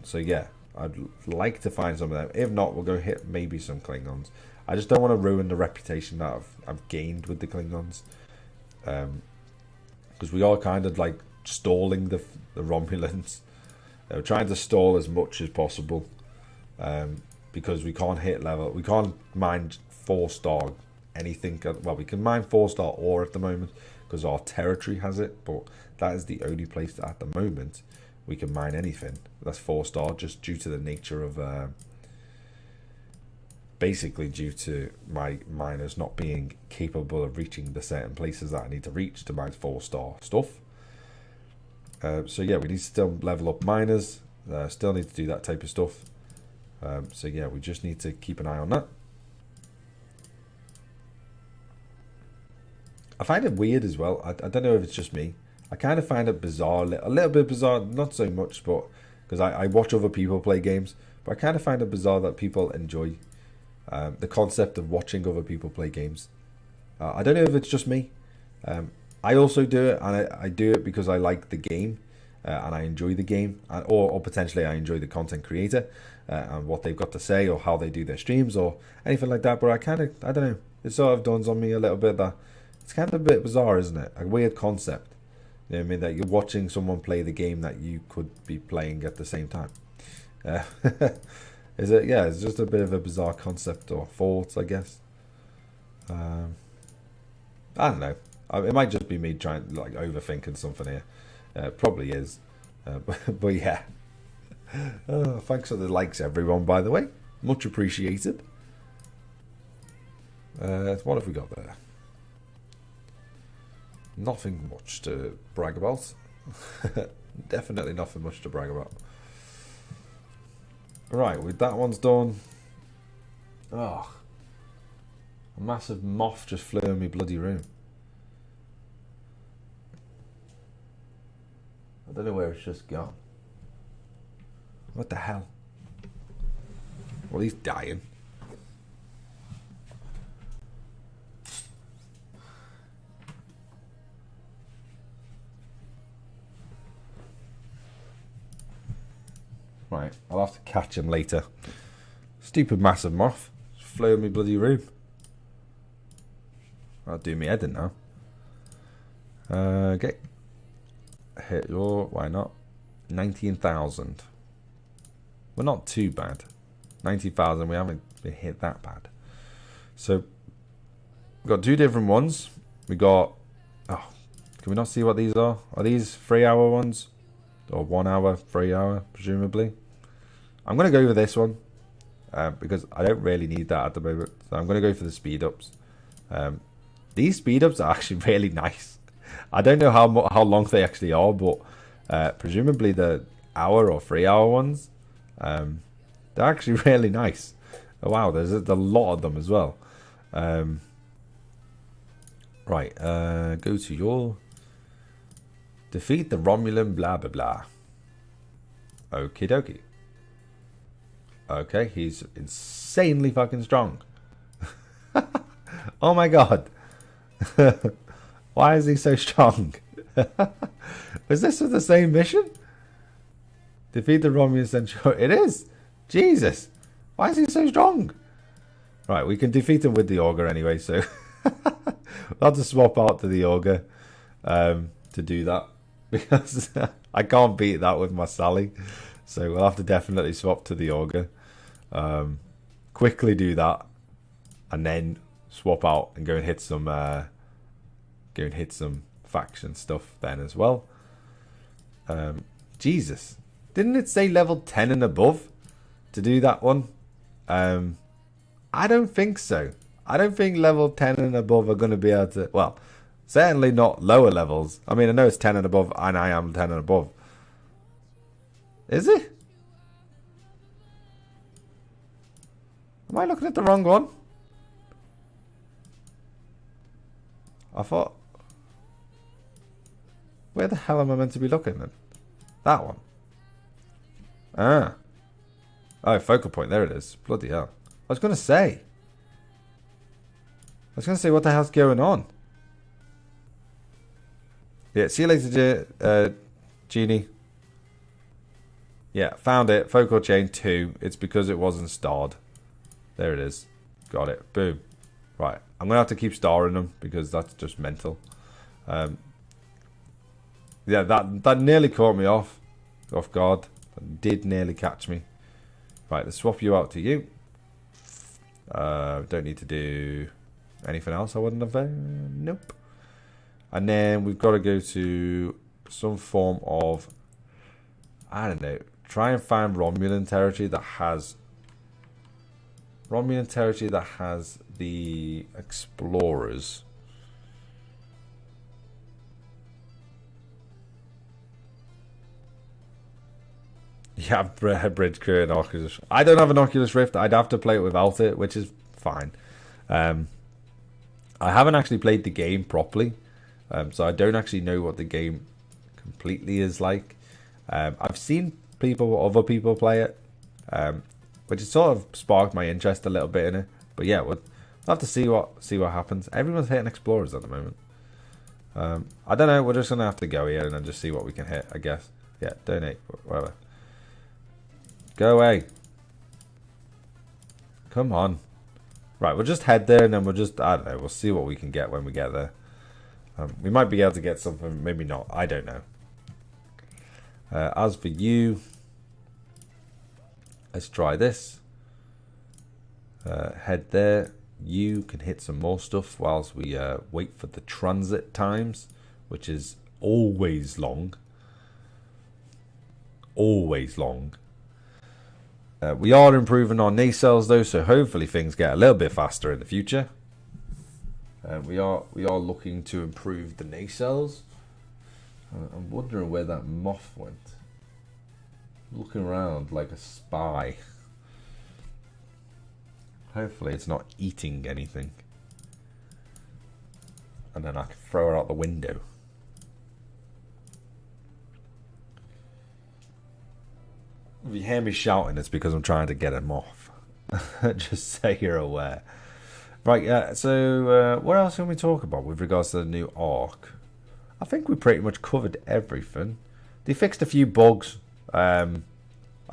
So yeah, I'd like to find some of them. If not, we'll go hit maybe some Klingons. I just don't want to ruin the reputation that I've gained with the Klingons, because we are kind of like stalling the Romulans. We're trying to stall as much as possible, because we can't hit level. We can't mine 4-star anything. Well, we can mine 4-star ore at the moment because our territory has it, but that is the only place that at the moment we can mine anything that's 4-star, just due to the nature of basically due to my miners not being capable of reaching the certain places that I need to reach to mine 4-star stuff. So yeah, we need to still level up miners. Still need to do that type of stuff. So yeah, we just need to keep an eye on that. I find it weird as well. I don't know if it's just me. I kind of find it bizarre, a little bit bizarre, not so much, but because I watch other people play games, but I kind of find it bizarre that people enjoy the concept of watching other people play games. I don't know if it's just me. I also do it, and I do it because I like the game, and I enjoy the game, or potentially I enjoy the content creator and what they've got to say, or how they do their streams, or anything like that. But I don't know, it sort of dawns on me a little bit that it's kind of a bit bizarre, isn't it? A weird concept. You know what I mean? That you're watching someone play the game that you could be playing at the same time. Is it? Yeah, it's just a bit of a bizarre concept or thought, I guess. I don't know. It might just be me trying, like, overthinking something here. Probably is. But yeah. Thanks for the likes, everyone, by the way. Much appreciated. What have we got there? Nothing much to brag about. Definitely nothing much to brag about. Right, with that one's done. Oh, a massive moth just flew in my bloody room. I don't know where it's just gone. What the hell? Well, he's dying. Right, I'll have to catch him later. Stupid massive moth. Just flew in my bloody room. I'll do me head in now. Okay. Hit your... Why not? 19,000. We're not too bad. 90,000, we haven't been hit that bad. So, we've got two different ones. We got... Oh, can we not see what these are? Are these 3-hour ones? Or 1 hour, 3 hour, presumably? I'm going to go for this one. Because I don't really need that at the moment. So I'm going to go for the speed ups. These speed ups are actually really nice. I don't know how long they actually are, but presumably the hour or 3 hour ones, they're actually really nice. Oh, wow, there's a lot of them as well. Right, go to your defeat the Romulan blah blah blah. Okie dokie. Okay, he's insanely fucking strong. Oh my god. Why is he so strong? Was this the same mission? Defeat the Romulan Centurion. It is. Jesus. Why is he so strong? Right, we can defeat him with the Augur anyway, so we'll have to swap out to the Augur to do that. Because I can't beat that with my Sally. So we'll have to definitely swap to the Augur. Quickly do that. And then swap out and go and hit some faction stuff then as well. Jesus. Didn't it say level 10 and above to do that one? I don't think so. I don't think level 10 and above are going to be able to... Well, certainly not lower levels. I mean, I know it's 10 and above, and I am 10 and above. Is it? Am I looking at the wrong one? I thought... Where the hell am I meant to be looking then? That one. Ah. Oh, focal point. There it is. Bloody hell. I was going to say, what the hell's going on? Yeah, see you later, Genie. Yeah, found it. Focal chain 2. It's because it wasn't starred. There it is. Got it. Boom. Right. I'm going to have to keep starring them because that's just mental. Yeah, that nearly caught me off guard. That did nearly catch me. Right, let's swap you out to you. Don't need to do anything else, I wouldn't have. Nope. And then we've got to go to some form of, I don't know, try and find Romulan territory that has the explorers. Yeah, bridge crew and Oculus. I don't have an Oculus Rift. I'd have to play it without it, which is fine. I haven't actually played the game properly, so I don't actually know what the game completely is like. I've seen other people play it, which has sort of sparked my interest a little bit in it. But yeah, we'll have to see what happens. Everyone's hitting explorers at the moment. I don't know. We're just gonna have to go here and then just see what we can hit, I guess. Yeah, donate, whatever. Go away. Come on. Right, we'll just head there and then we'll just, I don't know, we'll see what we can get when we get there. We might be able to get something, maybe not. I don't know. As for you, let's try this. Head there. You can hit some more stuff whilst we wait for the transit times, which is always long. Always long. We are improving our nacelles though, so hopefully things get a little bit faster in the future. We are looking to improve the nacelles. I'm wondering where that moth went. Looking around like a spy. Hopefully it's not eating anything. And then I can throw her out the window. If you hear me shouting, it's because I'm trying to get him off. Just so you're aware. Right, yeah, so what else can we talk about with regards to the new Arc? I think we pretty much covered everything. They fixed a few bugs. I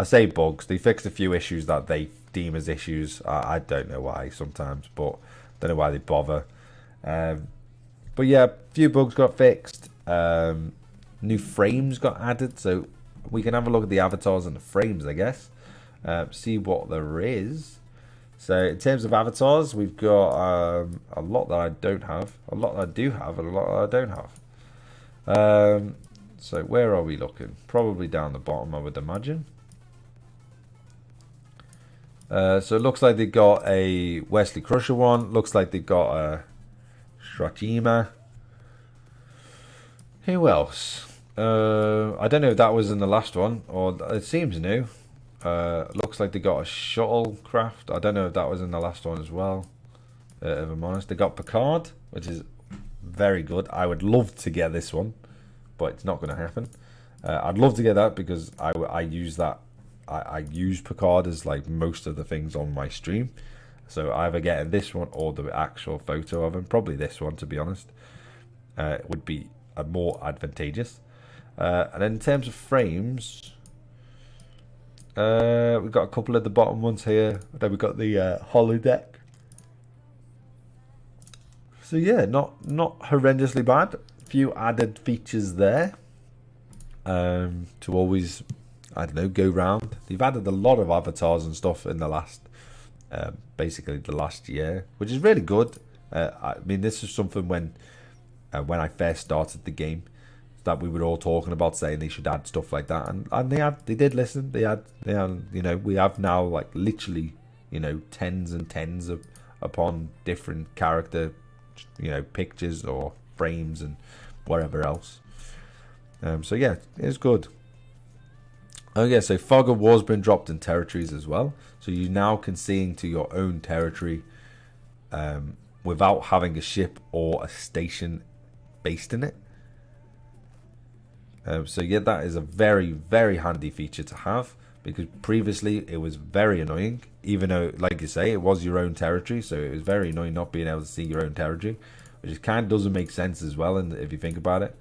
say bugs. They fixed a few issues that they deem as issues. I don't know why sometimes, but don't know why they bother. But yeah, a few bugs got fixed. New frames got added, so we can have a look at the avatars and the frames, I guess. See what there is. So in terms of avatars, we've got a lot that I don't have, a lot that I do have, and a lot that I don't have. So where are we looking? Probably down the bottom, I would imagine. So it looks like they got a Wesley Crusher one. Looks like they got a Strachima. Who else? I don't know if that was in the last one, or it seems new. Looks like they got a shuttlecraft. I don't know if that was in the last one as well. If I'm honest, they got Picard, which is very good. I would love to get this one, but it's not going to happen. I'd love to get that because I use that. I use Picard as like most of the things on my stream. So either getting this one or the actual photo of him. Probably this one, to be honest. Would be more advantageous. And then in terms of frames, we've got a couple of the bottom ones here. Then we've got the holodeck. So yeah, not horrendously bad. A few added features there. To always, I don't know, go round. They've added a lot of avatars and stuff in the last, basically the last year, which is really good. I mean, this is something when I first started the game that we were all talking about, saying they should add stuff like that, and they did listen. They had, you know, we have now like literally, you know, tens and tens of upon different character, you know, pictures or frames and whatever else. So yeah, it's good. Oh yeah, so Fog of War's been dropped in territories as well, so you now can see into your own territory without having a ship or a station based in it. So yeah, that is a very, very handy feature to have, because previously it was very annoying, even though, like you say, it was your own territory, so it was very annoying not being able to see your own territory, which kind of doesn't make sense as well. And if you think about it,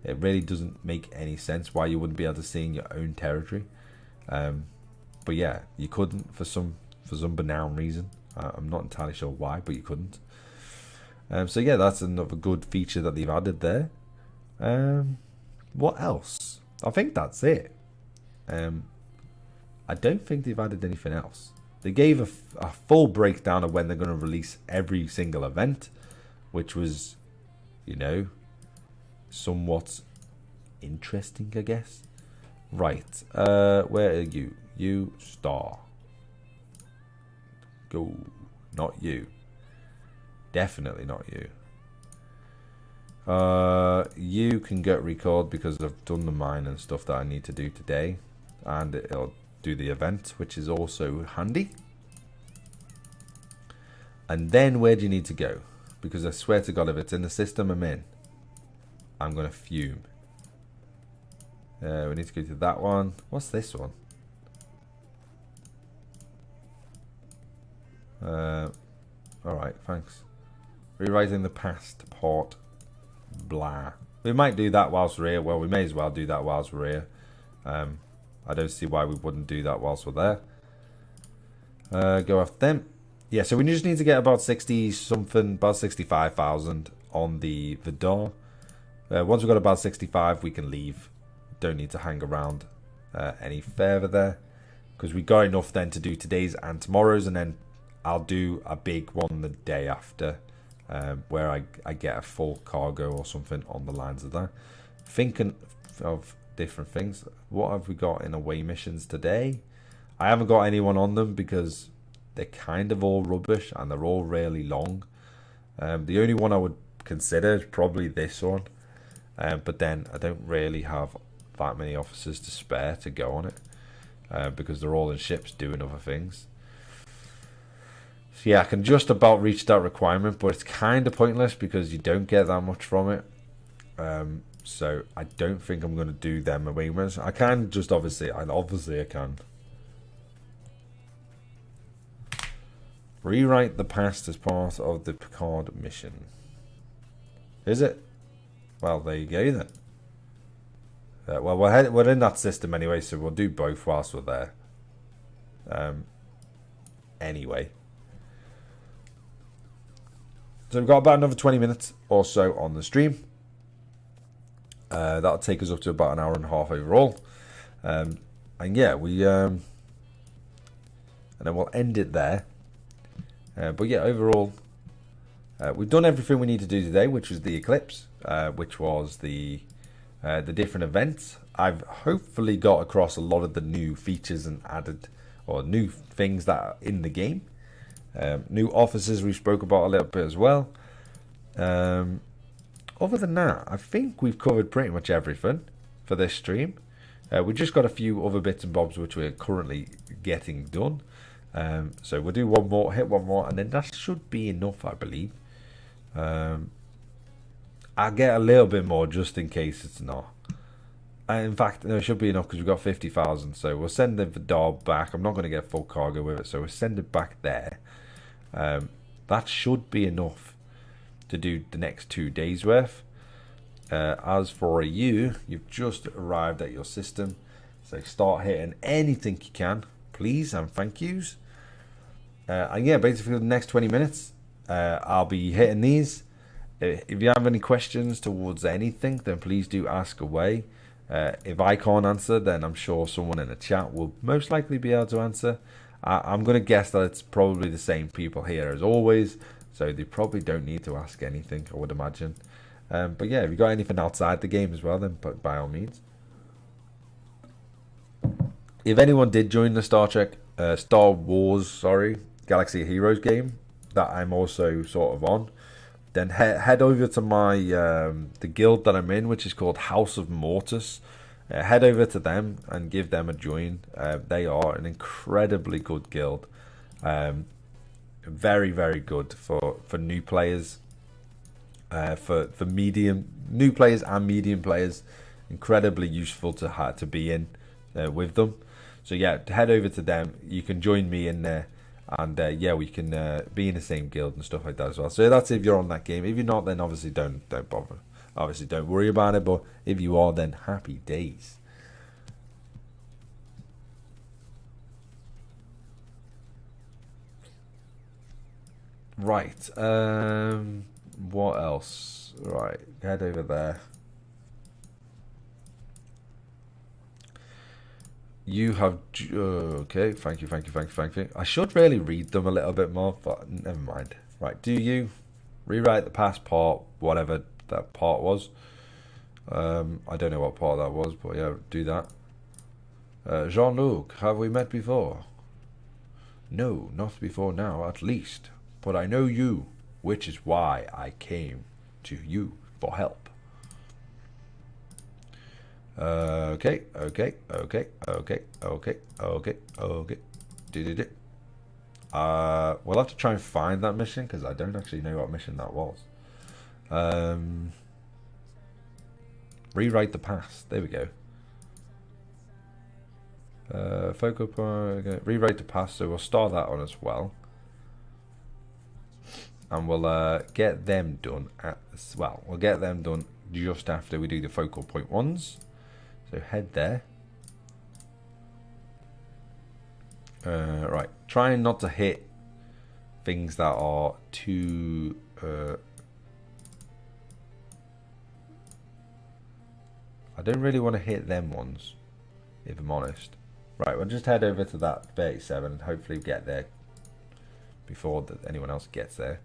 it really doesn't make any sense why you wouldn't be able to see in your own territory. But yeah, you couldn't for some banal reason. I'm not entirely sure why, but you couldn't. So yeah, that's another good feature that they've added there. What else? I think that's it. I don't think they've added anything else. They gave a full breakdown of when they're going to release every single event, which was, you know, somewhat interesting, I guess. Right, where are you? You star. Go. Not you. Definitely not you. You can get recalled because I've done the mine and stuff that I need to do today, and it'll do the event, which is also handy. And then where do you need to go? Because I swear to God, if it's in the system I'm in, I'm gonna fume. We need to go to that one. What's this one? Alright, thanks. Rewriting the past part. Blah. We might do that whilst we're here. Well, we may as well do that whilst we're here. I don't see why we wouldn't do that whilst we're there. Go off them. Yeah, so we just need to get about 60 something, about 65,000 on the door. Once we've got about 65, we can leave. Don't need to hang around any further there, because we got enough then to do today's and tomorrow's, and then I'll do a big one the day after, where I get a full cargo or something on the lines of that. Thinking of different things. What have we got in away missions today? I haven't got anyone on them because they're kind of all rubbish and they're all really long. The only one I would consider is probably this one. But then I don't really have that many officers to spare to go on it. Because they're all in ships doing other things. So yeah, I can just about reach that requirement, but it's kind of pointless because you don't get that much from it. So I don't think I'm going to do them awayments. I can just obviously I can rewrite the past as part of the Picard mission. Is it? Well, there you go then. Well, we're in that system anyway, so we'll do both whilst we're there. Anyway. So we've got about another 20 minutes or so on the stream. That'll take us up to about an hour and a half overall. And yeah, and then we'll end it there. But yeah, overall, we've done everything we need to do today, which was the eclipse, which was the different events. I've hopefully got across a lot of the new features and added, or new things that are in the game. New officers we spoke about a little bit as well. Other than that, I think we've covered pretty much everything for this stream. We've just got a few other bits and bobs which we're currently getting done. So we'll do one more, hit one more, and then that should be enough, I believe. I'll get a little bit more just in case it's not. In fact, no, it should be enough because we've got 50,000. So we'll send the Vidar back. I'm not going to get full cargo with it, so we'll send it back there. That should be enough to do the next 2 days worth. As for you, you've just arrived at your system, so start hitting anything you can, please, and thank yous. And yeah, basically the next 20 minutes, I'll be hitting these. If you have any questions towards anything, then please do ask away. If I can't answer, then I'm sure someone in the chat will most likely be able to answer. I'm going to guess that it's probably the same people here as always, so they probably don't need to ask anything, I would imagine. But yeah, if you got anything outside the game as well, then by all means. If anyone did join the Star Wars, Galaxy of Heroes game that I'm also sort of on, then head over to my the guild that I'm in, which is called House of Mortis. Head over to them and give them a join. They are an incredibly good guild. Very, very good for new players. For new players and medium players, incredibly useful to be in with them. So yeah, head over to them. You can join me in there, and yeah, we can be in the same guild and stuff like that as well. So that's if you're on that game. If you're not, then obviously don't bother. Obviously don't worry about it. But if you are, then happy days. Right. What else? Right. Head over there. You have... okay. Thank you. I should really read them a little bit more, but never mind. Right. Do you rewrite the past part, whatever that part was? I don't know what part that was, but yeah, do that. Jean-Luc, have we met before? No, not before now, at least. But I know you, which is why I came to you for help. Okay. We'll have to try and find that mission because I don't actually know what mission that was. Rewrite the past. There we go. Focal point. Okay. Rewrite the past. So we'll start that on as well. And we'll get them done we'll get them done just after we do the focal point ones. So head there. Right, trying not to hit things that are too I don't really want to hit them ones, if I'm honest. Right, we'll just head over to that 37 and hopefully get there before anyone else gets there.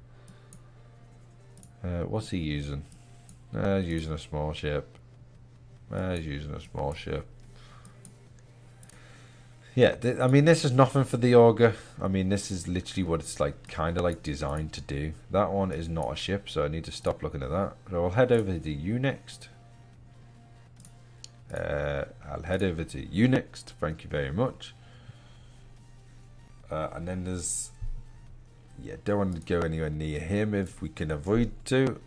What's he using? He's using a small ship. Yeah, I mean, this is nothing for the auger. I mean, this is literally what it's like, kind of like designed to do. That one is not a ship, so I need to stop looking at that. So I'll head over to you next. I'll head over to you next. Thank you very much. And then there's, yeah, don't want to go anywhere near him if we can avoid to.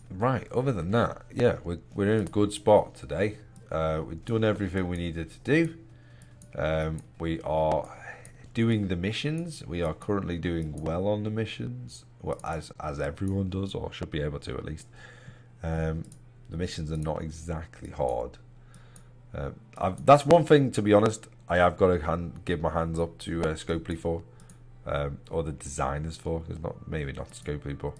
Right, other than that, yeah, we're in a good spot today. We've done everything we needed to do. We are doing the missions. We are currently doing well on the missions, well, as everyone does, or should be able to at least. The missions are not exactly hard. That's one thing, to be honest, I have got to give my hands up to Scopely for, or the designers for, because maybe not Scopely, but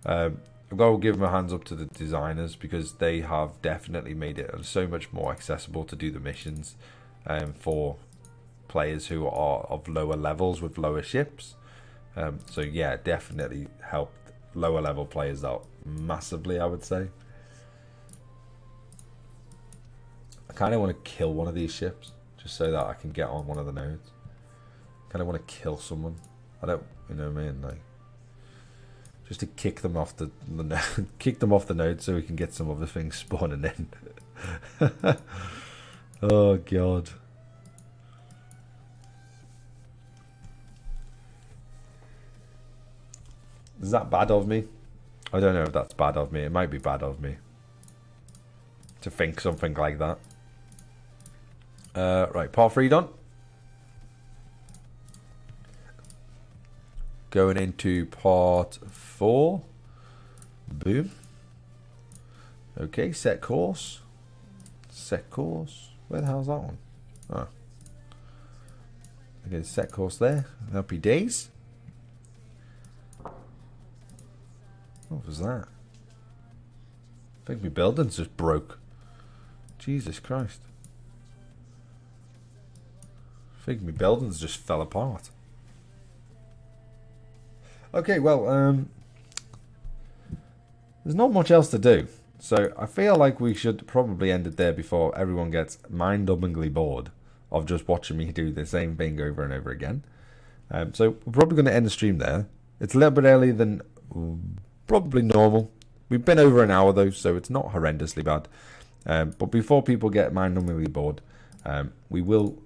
I've got to give my hands up to the designers, because they have definitely made it so much more accessible to do the missions for players who are of lower levels with lower ships. So yeah, definitely helped lower level players out massively, I would say. I kind of want to kill one of these ships just so that I can get on one of the nodes. I kind of want to kill someone. I don't, you know what I mean, like, just to kick them off the node, kick them off the node so we can get some other things spawning in. Oh god. Is that bad of me? I don't know if that's bad of me. It might be bad of me to think something like that. Right, part 3 done. Going into part 4. Boom. Okay, set course. Set course. Where the hell's that one? Oh. Okay, set course there. Happy days. What was that? I think my buildings just broke. Jesus Christ. I think my buildings just fell apart. Okay, well, there's not much else to do. So I feel like we should probably end it there before everyone gets mind-numbingly bored of just watching me do the same thing over and over again. So we're probably going to end the stream there. It's a little bit earlier than probably normal. We've been over an hour though, so it's not horrendously bad. But before people get mind-numbingly bored, we will,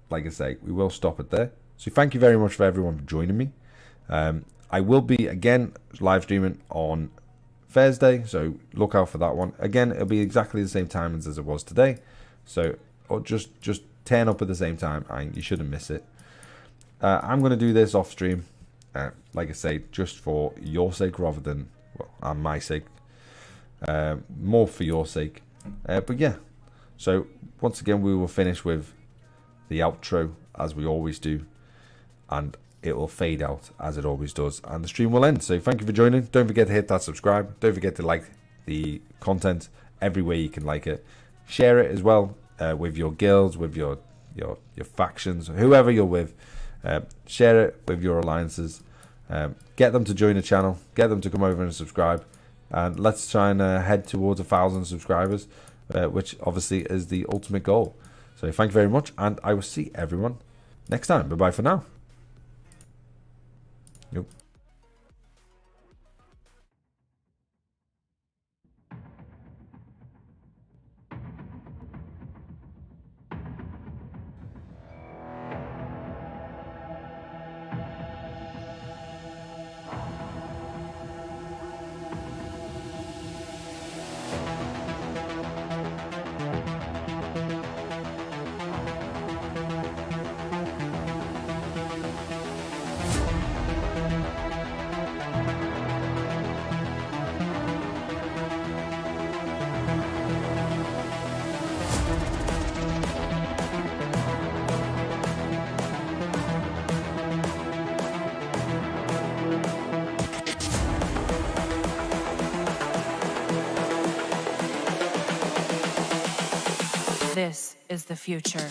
like I say, we will stop it there. So thank you very much for everyone for joining me. I will be again live streaming on Thursday, so look out for that one. Again, it'll be exactly the same time as it was today, so or just turn up at the same time and you shouldn't miss it. I'm going to do this off stream, like I say, just for your sake rather than, well, and my sake, more for your sake. But yeah, so once again we will finish with the outro as we always do, and it will fade out as it always does, and the stream will end. So thank you for joining. Don't forget to hit that subscribe. Don't forget to like the content everywhere you can like it. Share it as well with your guilds, with your factions, whoever you're with. Share it with your alliances. Get them to join the channel. Get them to come over and subscribe. And let's try and head towards 1,000 subscribers, which obviously is the ultimate goal. So thank you very much, and I will see everyone next time. Bye-bye for now. Yep. This is the future.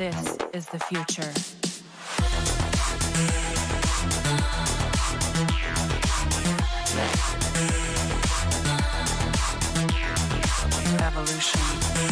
This is the future. Evolution.